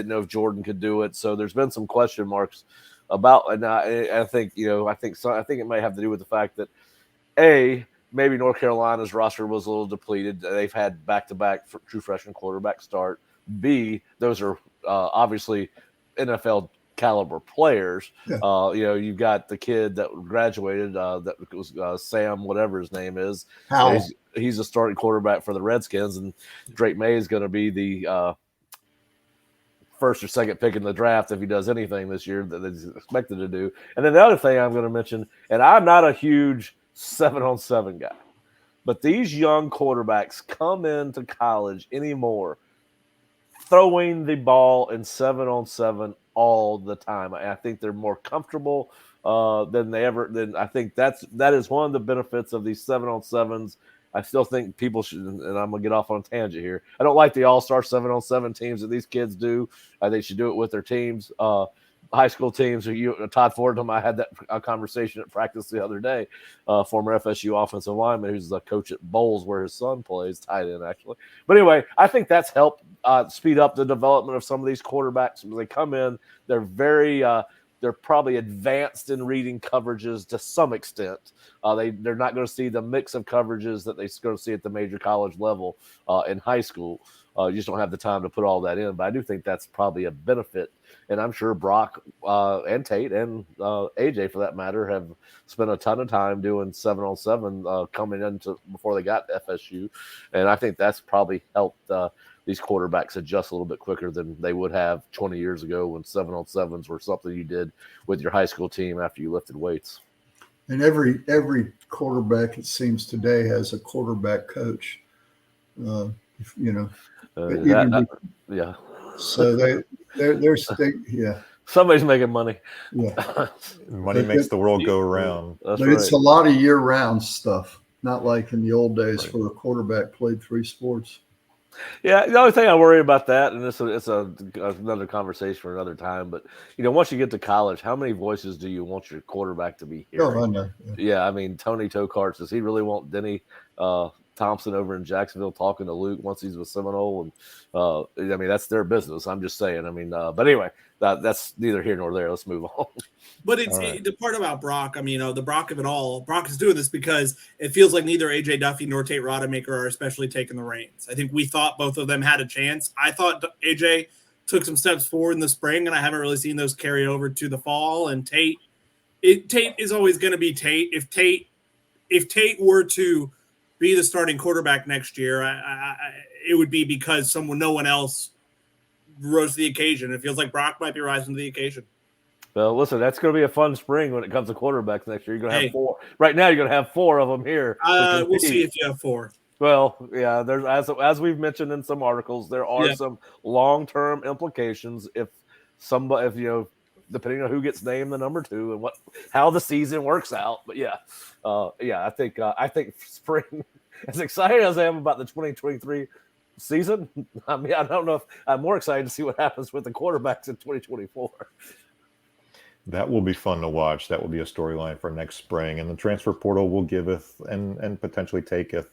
know if Jordan could do it. So there's been some question marks about, and I think it may have to do with the fact that maybe North Carolina's roster was a little depleted. They've had back-to-back true freshman quarterback start. B, those are obviously NFL caliber players. Yeah. You've got the kid that graduated that was Sam, whatever his name is. He's a starting quarterback for the Redskins, and Drake May is going to be the first or second pick in the draft if he does anything this year that he's expected to do. And then the other thing I'm going to mention, and I'm not a huge 7-on-7 guy, but these young quarterbacks come into college anymore throwing the ball in 7-on-7 all the time. I think they're more comfortable than they ever. Then I think that is one of the benefits of these 7-on-7s. I still think people should, and I'm gonna get off on a tangent here. I don't like the all-star 7-on-7 teams that these kids do. They should do it with their teams, high school teams. Todd Fordham, I had that conversation at practice the other day. Former FSU offensive lineman who's the coach at Bowles, where his son plays, tight end actually. But anyway, I think that's helped speed up the development of some of these quarterbacks. When they come in, they're very they're probably advanced in reading coverages to some extent. They're not going to see the mix of coverages that they're going to see at the major college level in high school. You just don't have the time to put all that in. But I do think that's probably a benefit. And I'm sure Brock and Tate and AJ, for that matter, have spent a ton of time doing 7-on-7 coming into before they got to FSU. And I think that's probably helped these quarterbacks adjust a little bit quicker than they would have 20 years ago when 7-on-7s were something you did with your high school team after you lifted weights. And every quarterback, it seems today, has a quarterback coach. Yeah. So yeah. Somebody's making money. Yeah. Money makes the world go around. But it's a lot of year-round stuff, not like in the old days where the quarterback played 3 sports. Yeah, the only thing I worry about that, and it's another conversation for another time, but once you get to college, how many voices do you want your quarterback to be hearing? Oh, I know. Yeah, I mean, Tony Tokarts, does he really want Denny Thompson over in Jacksonville talking to Luke once he's with Seminole? And I mean, that's their business. I'm just saying. I mean, but anyway, that's neither here nor there. Let's move on. But it's the part about Brock. I mean, the Brock of it all. Brock is doing this because it feels like neither AJ Duffy nor Tate Rodemaker are especially taking the reins. I think we thought both of them had a chance. I thought AJ took some steps forward in the spring, and I haven't really seen those carry over to the fall. And Tate is always going to be Tate. If Tate were to be the starting quarterback next year, it would be because no one else rose to the occasion. It feels like Brock might be rising to the occasion. Well, listen, that's going to be a fun spring when it comes to quarterbacks next year. You're going to have 4. Right now, you're going to have 4 of them here. We'll see if you have 4. Well, yeah, there's as we've mentioned in some articles, there are some long-term implications if depending on who gets named the number 2 and how the season works out. But I think spring, as excited as I am about the 2023 season, I mean, I don't know if I'm more excited to see what happens with the quarterbacks in 2024. That will be fun to watch. That will be a storyline for next spring, and the transfer portal will giveth and potentially taketh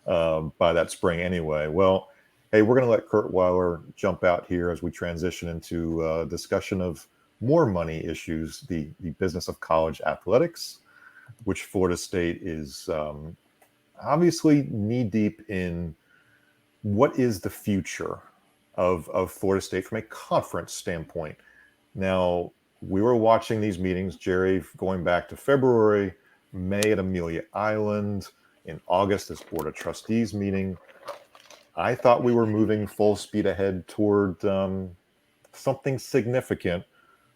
by that spring anyway. Well, hey, we're going to let Curt Weiler jump out here as we transition into a discussion of more money issues, the business of college athletics, which Florida State is obviously knee-deep in. What is the future of Florida State from a conference standpoint? Now, we were watching these meetings, Jerry, going back to February, May at Amelia Island, in August, this Board of Trustees meeting. I thought we were moving full speed ahead toward something significant.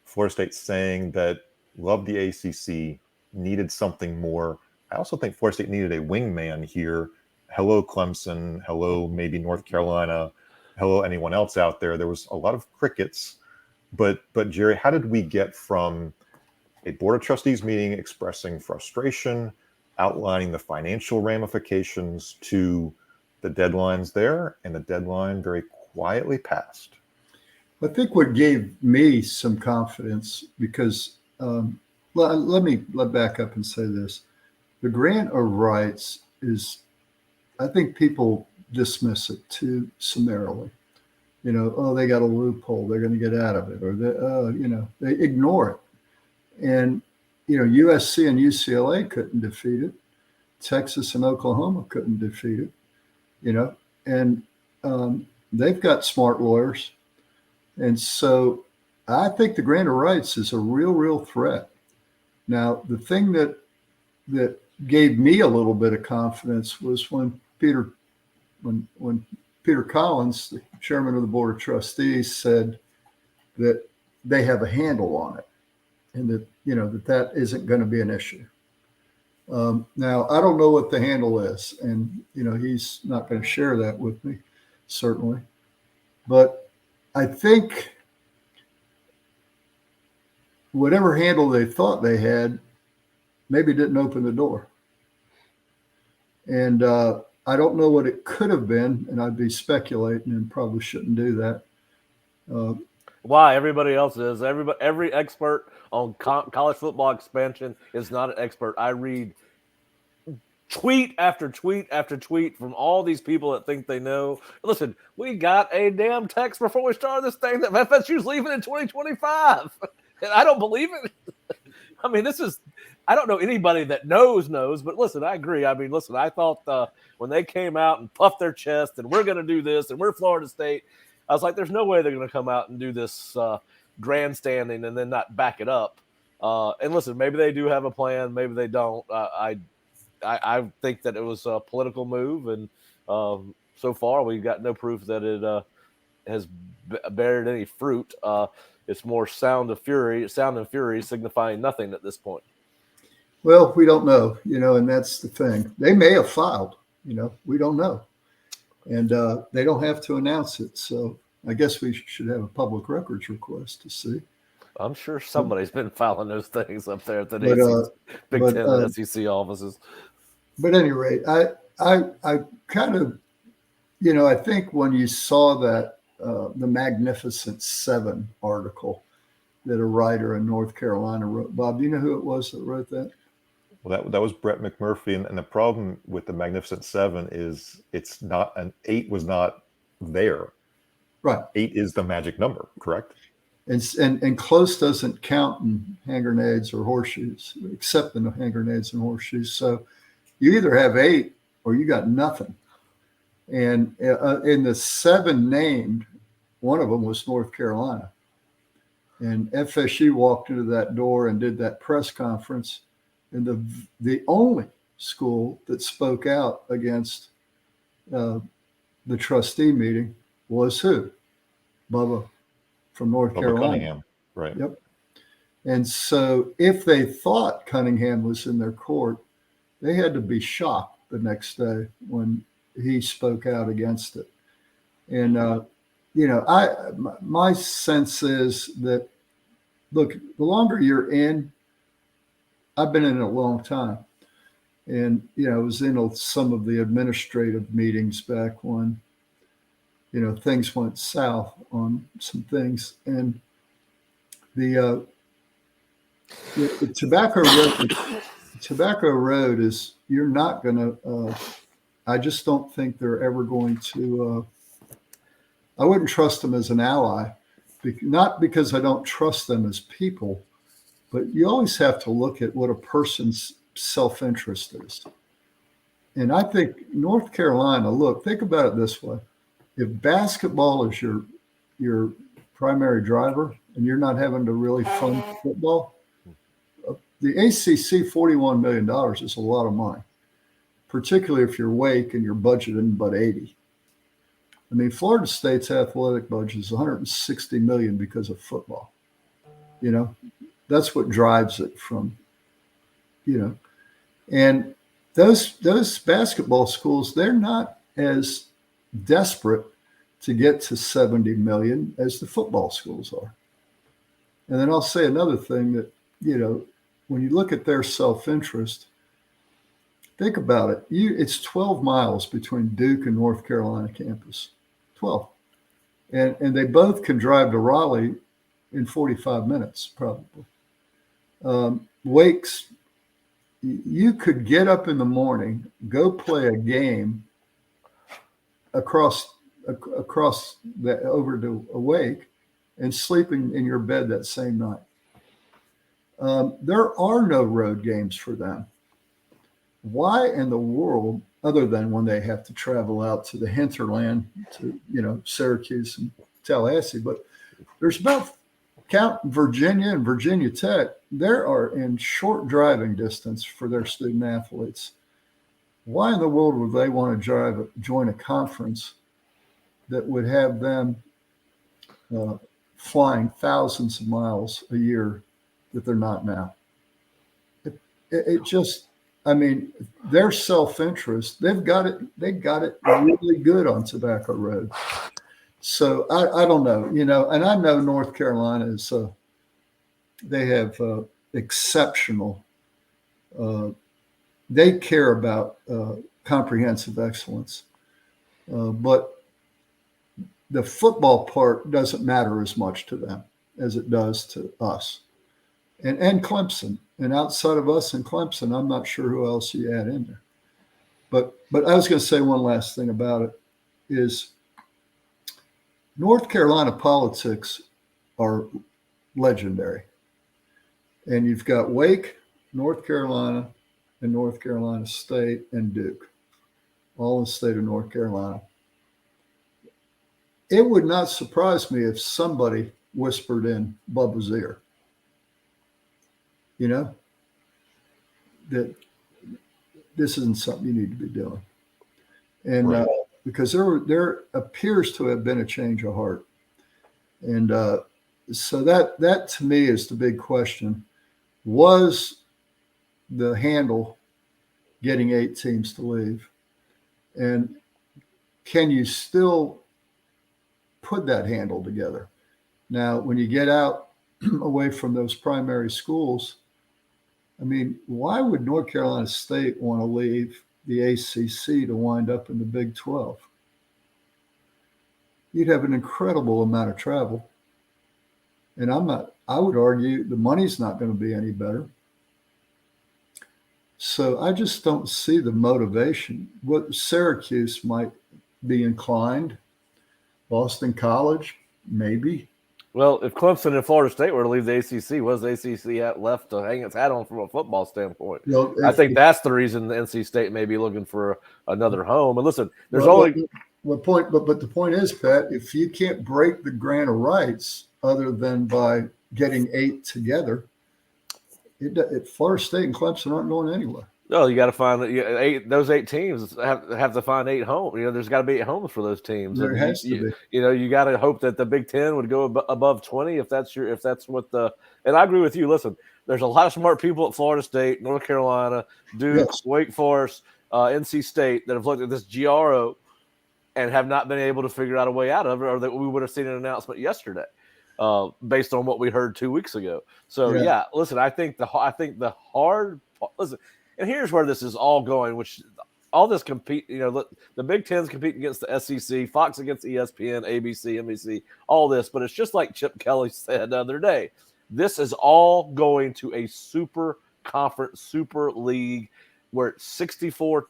Florida State saying that loved the ACC, needed something more. I also think Florida State needed a wingman here. Hello, Clemson. Hello, maybe North Carolina. Hello, anyone else out there. There was a lot of crickets. But Jerry, how did we get from a Board of Trustees meeting expressing frustration, outlining the financial ramifications, to the deadlines there, and the deadline very quietly passed? I think what gave me some confidence, because let me back up and say this. The grant of rights is, I think people dismiss it too summarily. They got a loophole, they're going to get out of it, or they ignore it. And, USC and UCLA couldn't defeat it. Texas and Oklahoma couldn't defeat it, and they've got smart lawyers. And so I think the grant of rights is a real threat. Now, the thing that gave me a little bit of confidence was when Peter Collins, the chairman of the Board of Trustees, said that they have a handle on it, and that that isn't going to be an issue. Now, I don't know what the handle is, and he's not going to share that with me, certainly. But I think whatever handle they thought they had maybe didn't open the door. And I don't know what it could have been, and I'd be speculating and probably shouldn't do that. Why? Everybody else is. Every expert on college football expansion is not an expert. I read tweet after tweet after tweet from all these people that think they know. Listen, we got a damn text before we started this thing that FSU's leaving in 2025. And I don't believe it. I mean, this is I don't know anybody that knows, but listen, I agree. I mean, listen, I thought when they came out and puffed their chest and we're going to do this and we're Florida State, I was like, there's no way they're going to come out and do this grandstanding and then not back it up. And listen, maybe they do have a plan, maybe they don't. I think that it was a political move, and so far we've got no proof that it has bared any fruit. It's more sound and fury signifying nothing at this point. Well, we don't know, and that's the thing. They may have filed, we don't know. And they don't have to announce it. So I guess we should have a public records request to see. I'm sure somebody's been filing those things up there at the Big Ten and SEC offices. But at any rate, I kind of, I think when you saw that, the Magnificent Seven article that a writer in North Carolina wrote, Bob, do you know who it was that wrote that? Well, that was Brett McMurphy, and the problem with the Magnificent Seven is it's not an 8 was not there. Right. 8 is the magic number, correct? And close doesn't count in hand grenades or horseshoes, except in the hand grenades and horseshoes. So you either have 8 or you got nothing. And in the 7 named, one of them was North Carolina. And FSU walked into that door and did that press conference. And the only school that spoke out against the trustee meeting was who? Bubba from North Carolina. Cunningham, right. Yep. And so if they thought Cunningham was in their court, they had to be shocked the next day when he spoke out against it. And, my sense is that, look, the longer you're in, I've been in it a long time. And, I was in some of the administrative meetings back when, things went south on some things. And the Tobacco Road is, you're not going to, I just don't think they're ever going to, I wouldn't trust them as an ally, not because I don't trust them as people, but you always have to look at what a person's self-interest is. And I think North Carolina, look, think about it this way. If basketball is your primary driver and you're not having to really fund football, the ACC $41 million is a lot of money, particularly if you're Wake and you're budgeting but 80. I mean, Florida State's athletic budget is $160 million because of football. That's what drives it from, and those basketball schools, they're not as desperate to get to 70 million as the football schools are. And then I'll say another thing that, when you look at their self-interest, think about it. It's 12 miles between Duke and North Carolina campus, 12. And they both can drive to Raleigh in 45 minutes, probably. Wake's, you could get up in the morning, go play a game across over to Wake and sleeping in your bed that same night. There are no road games for them. Why in the world, other than when they have to travel out to the hinterland to, Syracuse and Tallahassee, but there's about, count Virginia and Virginia Tech, they are in short driving distance for their student athletes. Why in the world would they want to join a conference that would have them flying thousands of miles a year that they're not now? It just, I mean, their self-interest, they got it really good on Tobacco Road. So I don't know, and I know North Carolina is, they have exceptional, they care about comprehensive excellence. But the football part doesn't matter as much to them as it does to us. And Clemson. And outside of us and Clemson, I'm not sure who else you add in there. But I was going to say one last thing about it is North Carolina politics are legendary. And you've got Wake North Carolina and North Carolina State and Duke, all in the state of North Carolina. It would not surprise me if somebody whispered in Bubba's ear, that this isn't something you need to be doing. And Right. Because there appears to have been a change of heart. And so that to me is the big question. Was the handle getting 8 teams to leave? And can you still put that handle together? Now, when you get out away from those primary schools, I mean, why would North Carolina State want to leave the ACC to wind up in the Big 12? You'd have an incredible amount of travel. And I would argue the money's not going to be any better. So I just don't see the motivation. What Syracuse might be inclined, Boston College, maybe. Well, if Clemson and Florida State were to leave the ACC, what does the ACC left to hang its hat on from a football standpoint? I think that's the reason the NC State may be looking for another home. And listen, there's but the point is, Pat, if you can't break the grant of rights other than by getting 8 together, Florida State and Clemson aren't going anywhere. No, you got to find those 8 teams have to find 8 homes. There's got to be 8 homes for those teams. There has to be. You got to hope that the Big Ten would go above 20 if that's what the. And I agree with you. Listen, there's a lot of smart people at Florida State, North Carolina, Duke, Yes. Wake Forest, NC State that have looked at this GRO and have not been able to figure out a way out of it, or that we would have seen an announcement yesterday, based on what we heard 2 weeks ago. So yeah, listen, I think the hard listen. And here's where this is all going, which all this compete, the Big Ten's competing against the SEC, Fox against ESPN, ABC, NBC, all this. But it's just like Chip Kelly said the other day. This is all going to a super conference, super league where it's 64,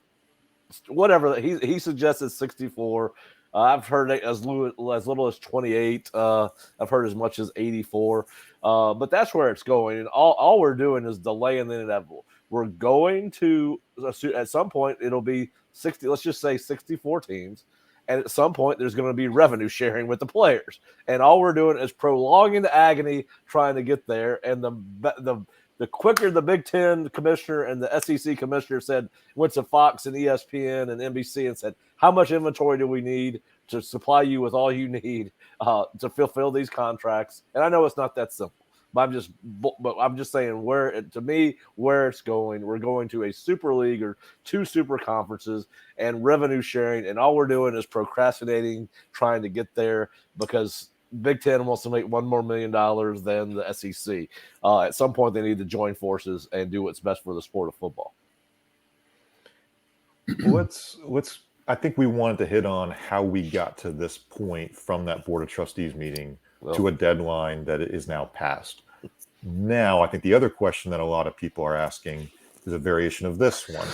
whatever. He suggested 64. I've heard as little as 28. I've heard as much as 84. But that's where it's going. And all we're doing is delaying the inevitable. We're going to, at some point, it'll be 60, let's just say 64 teams. And at some point, there's going to be revenue sharing with the players. And all we're doing is prolonging the agony trying to get there. And the quicker the Big Ten commissioner and the SEC commissioner went to Fox and ESPN and NBC and said, how much inventory do we need to supply you with all you need to fulfill these contracts? And I know it's not that simple. But I'm just saying where it's going. We're going to a super league or 2 super conferences and revenue sharing, and all we're doing is procrastinating, trying to get there because Big Ten wants to make $1 more million than the SEC. At some point, they need to join forces and do what's best for the sport of football. I think we wanted to hit on how we got to this point from that Board of Trustees meeting to a deadline that is now passed. Now, I think the other question that a lot of people are asking is a variation of this one.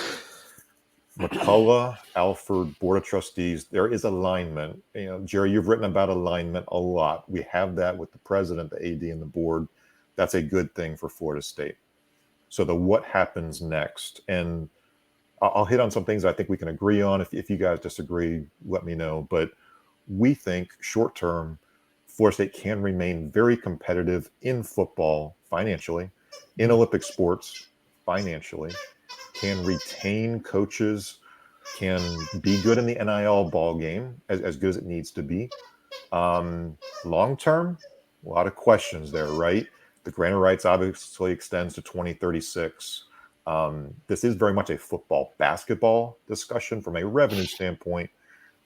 McCullough, Alford, Board of Trustees, there is alignment. Jerry, you've written about alignment a lot. We have that with the president, the AD, and the board. That's a good thing for Florida State. So what happens next? And I'll hit on some things I think we can agree on. If you guys disagree, let me know. But we think short term, Florida State can remain very competitive in football financially, in Olympic sports financially, can retain coaches, can be good in the NIL ball game as good as it needs to be. Long term, a lot of questions there, right? The grant of rights obviously extends to 2036. This is very much a football basketball discussion from a revenue standpoint,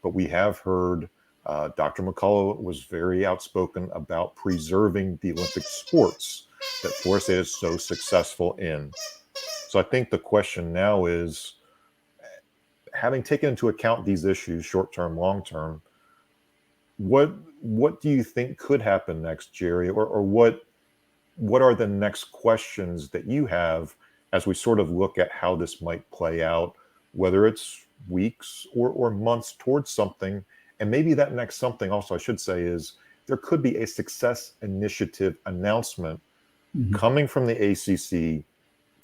but we have heard Dr. McCullough was very outspoken about preserving the Olympic sports that Florida State is so successful in. So I think the question now is, having taken into account these issues, short-term, long-term, what do you think could happen next, Jerry? Or what are the next questions that you have as we sort of look at how this might play out, whether it's weeks or months towards something? And maybe that next something also, I should say, is there could be a success initiative announcement coming from the ACC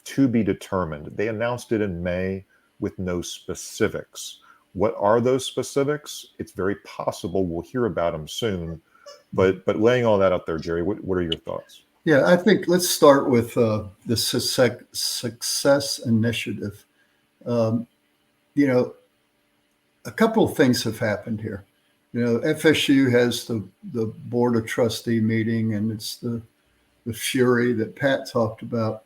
to be determined. They announced it in May with no specifics. What are those specifics? It's very possible we'll hear about them soon. But laying all that out there, Jerry, what are your thoughts? Yeah, I think let's start with the success initiative. You know, a couple of things have happened here. You know, FSU has the board of trustee meeting, and it's the fury that Pat talked about,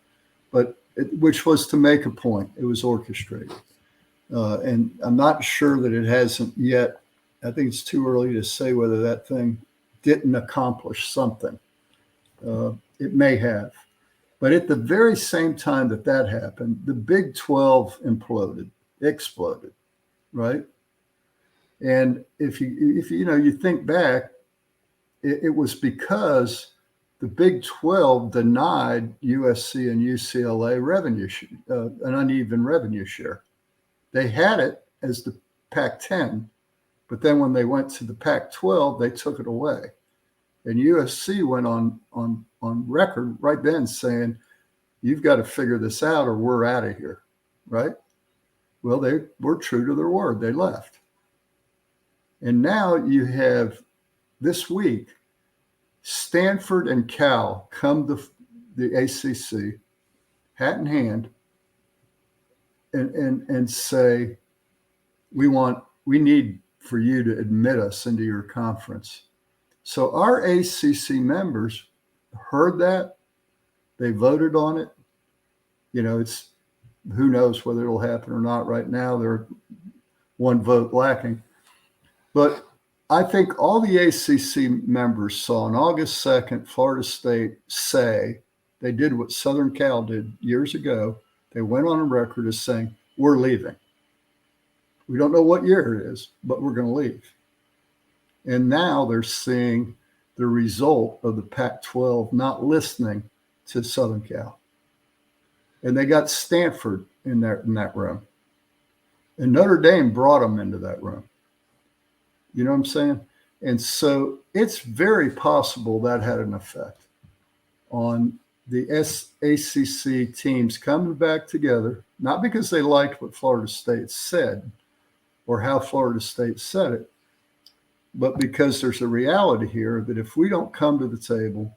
which was to make a point. It was orchestrated. And I'm not sure that it hasn't yet. I think it's too early to say whether that thing didn't accomplish something. It may have. But at the very same time that happened, the Big 12 exploded, right? And if you think back, it was because the Big 12 denied USC and UCLA an uneven revenue share. They had it as the Pac-10, but then when they went to the Pac-12, they took it away. And USC went on record right then saying, you've got to figure this out or we're out of here, right? Well, they were true to their word. They left. And now you have, this week, Stanford and Cal come to the ACC, hat in hand, and say, we need for you to admit us into your conference. So our ACC members heard that. They voted on it. You know, it's who knows whether it'll happen or not right now. They're one vote lacking. But I think all the ACC members saw on August 2nd, Florida State say they did what Southern Cal did years ago. They went on a record as saying, we're leaving. We don't know what year it is, but we're going to leave. And now they're seeing the result of the Pac-12 not listening to Southern Cal. And they got Stanford in that room. And Notre Dame brought them into that room. You know what I'm saying? And so it's very possible that had an effect on the ACC teams coming back together, not because they liked what Florida State said or how Florida State said it, but because there's a reality here that if we don't come to the table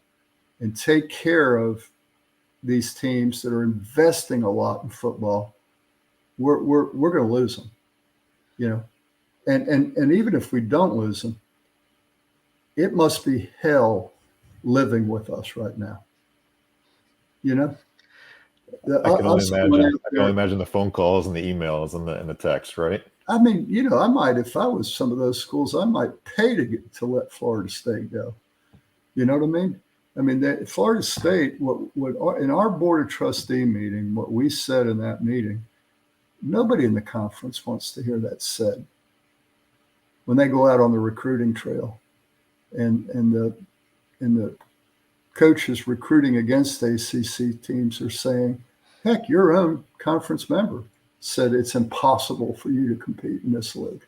and take care of these teams that are investing a lot in football, we're going to lose them, you know. And even if we don't lose them, it must be hell living with us right now. You know, I can only imagine the phone calls and the emails and the text, right? I mean, you know, I might, if I was some of those schools, I might pay to let Florida State go. You know what I mean? I mean, Florida State, what in our board of trustee meeting, what we said in that meeting, nobody in the conference wants to hear that said. When they go out on the recruiting trail and the coaches recruiting against ACC teams are saying, heck, your own conference member said it's impossible for you to compete in this league.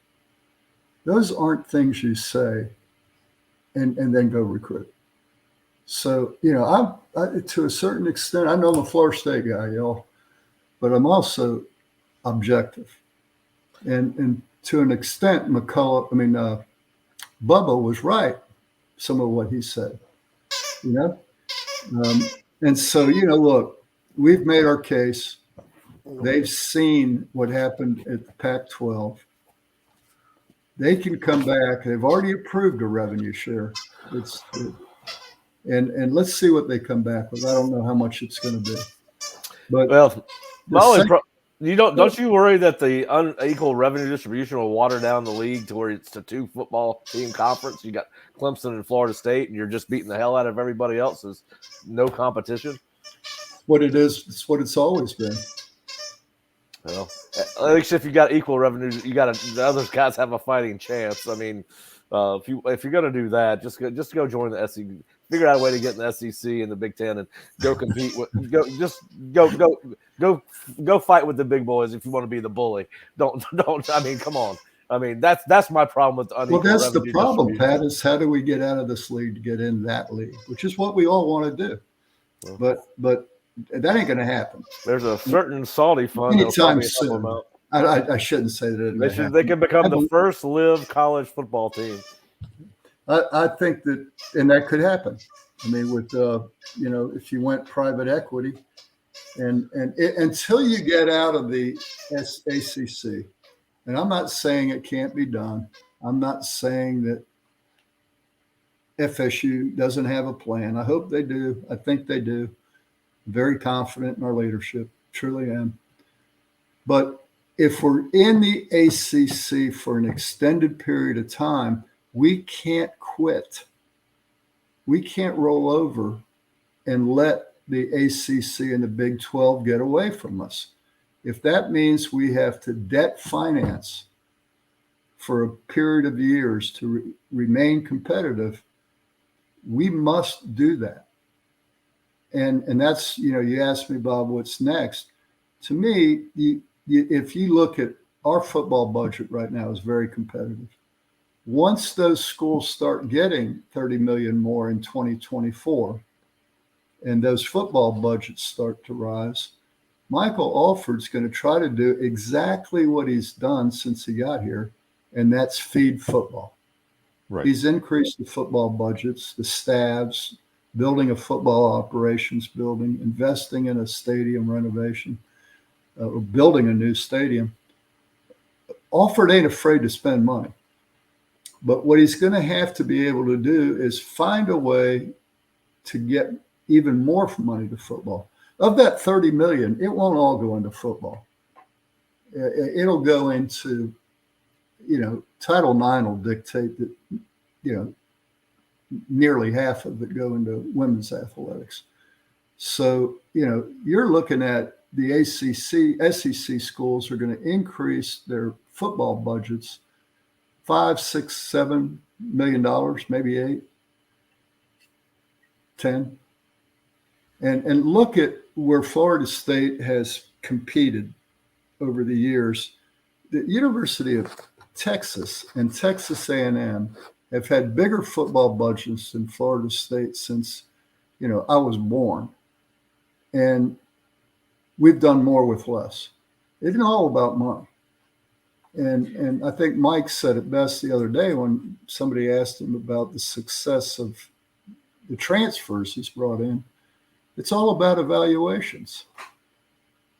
Those aren't things you say and then go recruit. So, you know, I to a certain extent, I know I'm a Florida State guy, y'all, but I'm also objective. And to an extent, Bubba was right, some of what he said, you know? And so, you know, look, we've made our case. They've seen what happened at the Pac-12. They can come back. They've already approved a revenue share. And let's see what they come back with. I don't know how much it's going to be. But don't you worry that the unequal revenue distribution will water down the league to where it's a 2 football team conference? You got Clemson and Florida State, and you're just beating the hell out of everybody else. There's no competition. What it is, it's what it's always been. Well, at least if you got equal revenue, the other guys have a fighting chance. I mean, if you're gonna do that, just go join the SEC. Figure out a way to get in the SEC and the Big Ten and go compete with go fight with the big boys if you want to be the bully. Don't. I mean, come on. I mean, that's my problem with unequal revenue. Well, that's the problem, Pat. Is how do we get out of this league to get in that league, which is what we all want to do. Well, but That ain't going to happen. There's a certain Saudi fund they'll Anytime probably help them soon. out. I shouldn't say that. They can become the first live college football team. I think that, and that could happen. I mean, with if you went private equity, until you get out of the ACC, and I'm not saying it can't be done. I'm not saying that FSU doesn't have a plan. I hope they do. I think they do. Very confident in our leadership. Truly am. But if we're in the ACC for an extended period of time, we can't quit. We can't roll over and let the ACC and the Big 12 get away from us. If that means we have to debt finance for a period of years to remain competitive, we must do that. And that's, you asked me, Bob, what's next? To me, if you look at our football budget right now is very competitive. Once those schools start getting 30 million more in 2024, and those football budgets start to rise, Michael Alford's going to try to do exactly what he's done since he got here, and that's feed football. Right. He's increased the football budgets, the staffs, building a football operations building, investing in a stadium renovation, or building a new stadium. Alford ain't afraid to spend money. But what he's going to have to be able to do is find a way to get even more money to football. Of that 30 million, it won't all go into football. It'll go into, Title IX will dictate that, nearly half of it go into women's athletics. So, you're looking at the ACC, SEC schools are going to increase their football budgets $5, $6, $7 million, maybe $8, $10. And look at where Florida State has competed over the years. The University of Texas and Texas A&M have had bigger football budgets than Florida State since, I was born. And we've done more with less. It isn't all about money. And I think Mike said it best the other day when somebody asked him about the success of the transfers he's brought in. It's all about evaluations.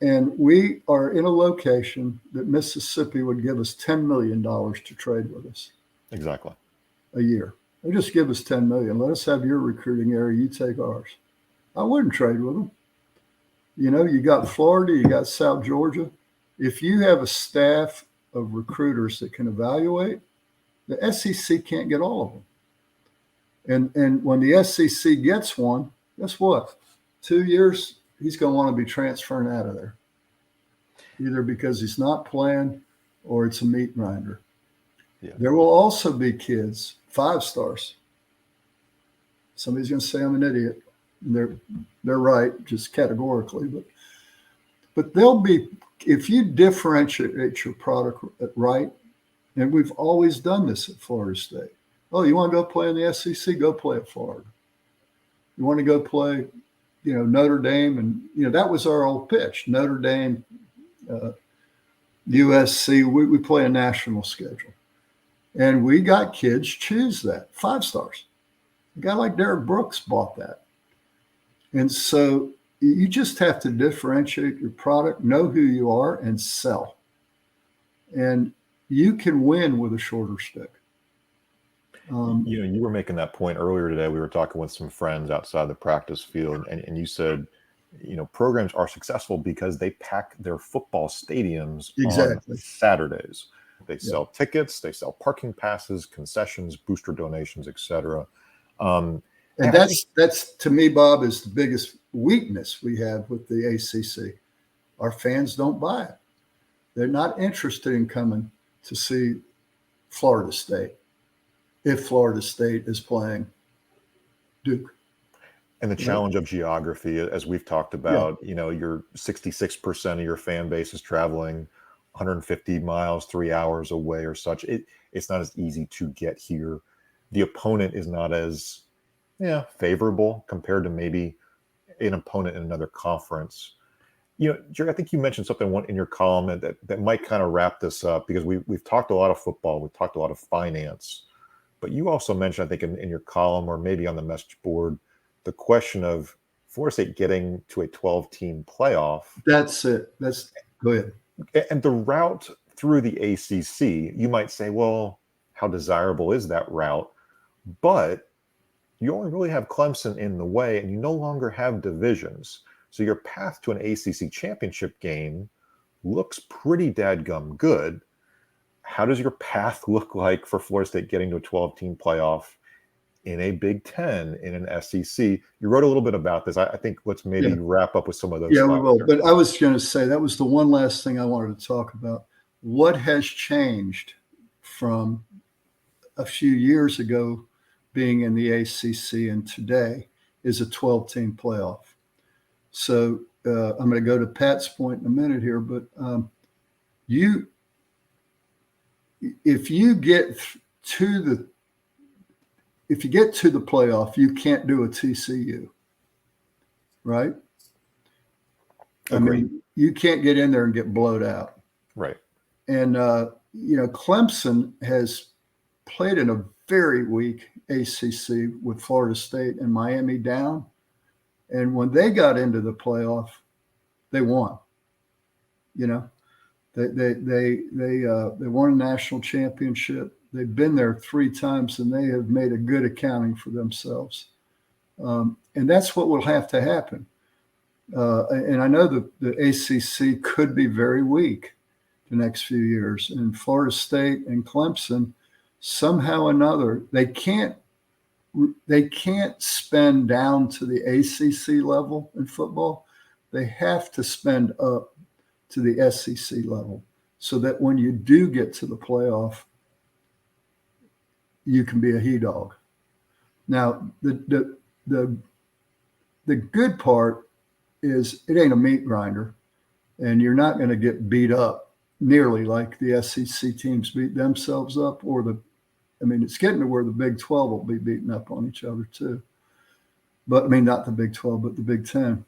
And we are in a location that Mississippi would give us $10 million to trade with us. Exactly. A year. They just give us $10 million. Let us have your recruiting area. You take ours. I wouldn't trade with them. You got Florida, you got South Georgia. If you have a staff of recruiters that can evaluate, the SEC can't get all of them. And when the SEC gets one, guess what? 2 years, he's going to want to be transferring out of there, either because he's not playing or it's a meat grinder. Yeah. There There will also be kids, 5 stars. Somebody's going to say I'm an idiot. They're right, just categorically, but they'll be, if you differentiate your product right, and we've always done this at Florida State. Oh, you want to go play in the SEC? Go play at Florida. You want to go play, Notre Dame, and that was our old pitch. Notre Dame, USC. We play a national schedule, and we got kids choose that 5 stars. A guy like Derek Brooks bought that. And so you just have to differentiate your product, know who you are, and sell. And you can win with a shorter stick. You were making that point earlier today. We were talking with some friends outside the practice field, and you said, programs are successful because they pack their football stadiums Exactly. on Saturdays. They sell tickets, they sell parking passes, concessions, booster donations, etc. And that's to me, Bob, is the biggest weakness we have with the ACC. Our fans don't buy it. They're not interested in coming to see Florida State if Florida State is playing Duke. And the challenge of geography, as we've talked about, your 66% of your fan base is traveling 150 miles, 3 hours away or such. It's not as easy to get here. The opponent is not as favorable compared to maybe an opponent in another conference. Jerry, I think you mentioned something in your column that might kind of wrap this up, because we've talked a lot of football, we've talked a lot of finance, but you also mentioned, I think in your column or maybe on the message board, the question of Florida State getting to a 12-team playoff. That's it. Go ahead. And the route through the ACC, you might say, well, how desirable is that route? But you only really have Clemson in the way, and you no longer have divisions. So your path to an ACC championship game looks pretty dadgum good. How does your path look like for Florida State getting to a 12-team playoff in a Big Ten, in an SEC? You wrote a little bit about this. I think let's maybe wrap up with some of those. Yeah, we will. There. But I was going to say that was the one last thing I wanted to talk about. What has changed from a few years ago being in the ACC and today is a 12-team playoff. So I'm going to go to Pat's point in a minute here, but if you get to the playoff, you can't do a TCU, right? Agreed. I mean, you can't get in there and get blowed out, right? And Clemson has played in a very weak ACC with Florida State and Miami down. And when they got into the playoff, they won. They won a national championship. They've been there 3 times, and they have made a good accounting for themselves. And that's what will have to happen. And I know the ACC could be very weak the next few years. And Florida State and Clemson, somehow or another, they can't spend down to the ACC level in football. They have to spend up to the SEC level so that when you do get to the playoff, you can be a he-dog. Now, the good part is it ain't a meat grinder, and you're not going to get beat up nearly like the SEC teams beat themselves up, it's getting to where the Big 12 will be beating up on each other too. But not the Big 12, but the Big 10.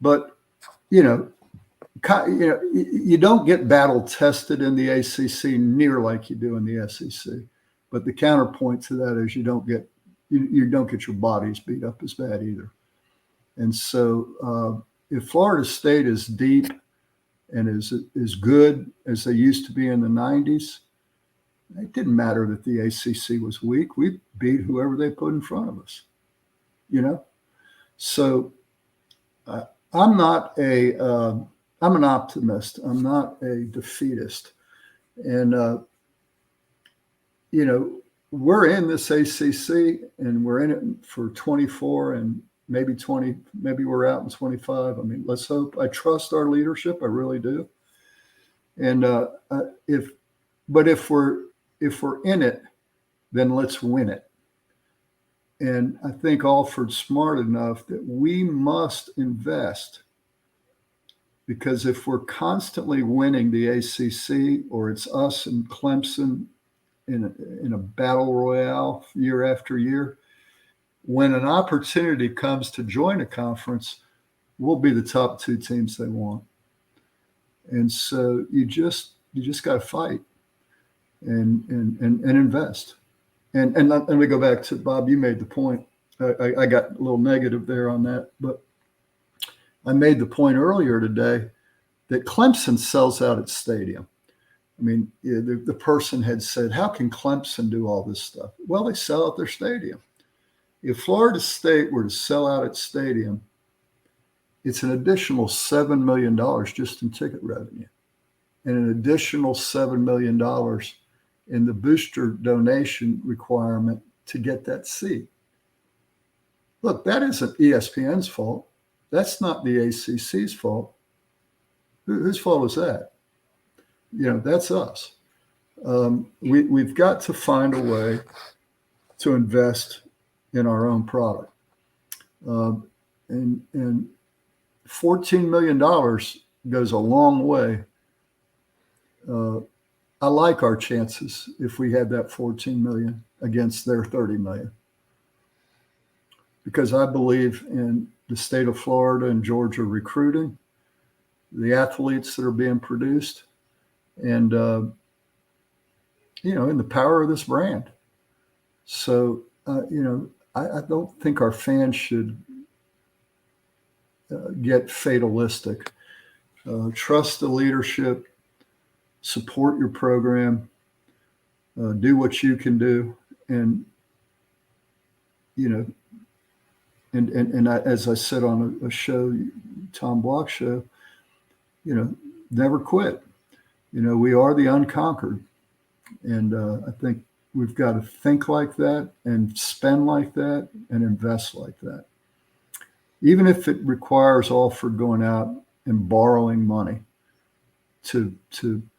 But, you don't get battle tested in the ACC near like you do in the SEC. But the counterpoint to that is you don't get your bodies beat up as bad either. And so if Florida State is deep and is good as they used to be in the 90s, it didn't matter that the ACC was weak. We beat whoever they put in front of us, So I'm an optimist. I'm not a defeatist. And, we're in this ACC and we're in it for 24 and maybe 20, maybe we're out in 25. Let's hope. I trust our leadership. I really do. And if we're in it, then let's win it. And I think Alford's smart enough that we must invest, because if we're constantly winning the ACC, or it's us and Clemson in a battle royale year after year, when an opportunity comes to join a conference, we'll be the top 2 teams they want. And so you just got to fight and invest. And let me go back to Bob. You made the point. I got a little negative there on that, but I made the point earlier today that Clemson sells out its stadium. The person had said, how can Clemson do all this stuff? Well, they sell out their stadium. If Florida State were to sell out its stadium, it's an additional $7 million just in ticket revenue, and an additional $7 million in the booster donation requirement to get that seat. Look, that isn't ESPN's fault. That's not the ACC's fault. Whose fault is that? That's us. We've got to find a way to invest in our own product. And $14 million goes a long way. I like our chances if we had that 14 million against their 30 million, because I believe in the state of Florida and Georgia recruiting, the athletes that are being produced, and in the power of this brand. So I don't think our fans should get fatalistic. Trust the leadership, support your program, do what you can do, and as I said on a show, Tom Block show, never quit. We are the unconquered, and I think we've got to think like that and spend like that and invest like that, even if it requires Alford going out and borrowing money to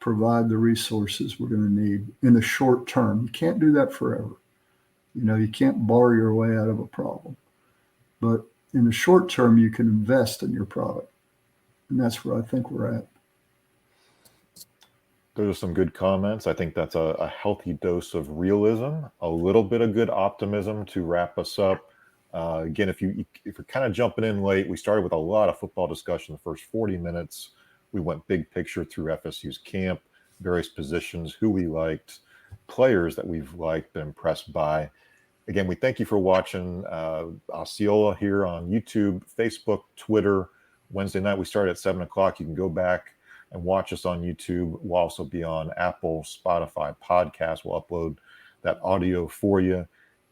provide the resources we're going to need in the short term. You can't do that forever. You can't borrow your way out of a problem. But in the short term, you can invest in your product. And that's where I think we're at. Those are some good comments. I think that's a healthy dose of realism, a little bit of good optimism to wrap us up. Again, if you're kind of jumping in late, we started with a lot of football discussion the first 40 minutes. We went big picture through FSU's camp, various positions, who we liked, players that we've liked, been impressed by. Again, we thank you for watching Osceola here on YouTube, Facebook, Twitter. Wednesday night, we started at 7 o'clock. You can go back and watch us on YouTube. We'll also be on Apple, Spotify, podcast. We'll upload that audio for you.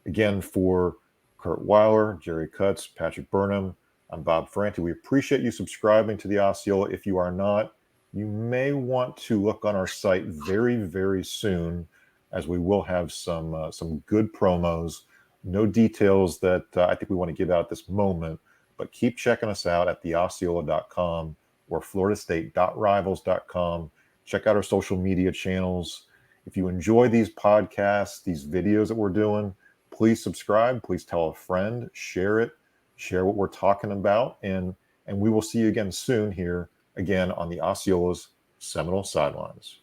Again, for Curt Weiler, Jerry Kutz, Patrick Burnham, I'm Bob Ferrante. We appreciate you subscribing to the Osceola. If you are not, you may want to look on our site very, very soon, as we will have some good promos. No details that I think we want to give out at this moment, but keep checking us out at theosceola.com or floridastate.rivals.com. Check out our social media channels. If you enjoy these podcasts, these videos that we're doing, please subscribe. Please tell a friend, share it, share what we're talking about, and we will see you again soon here again on the Osceola's Seminole Sidelines.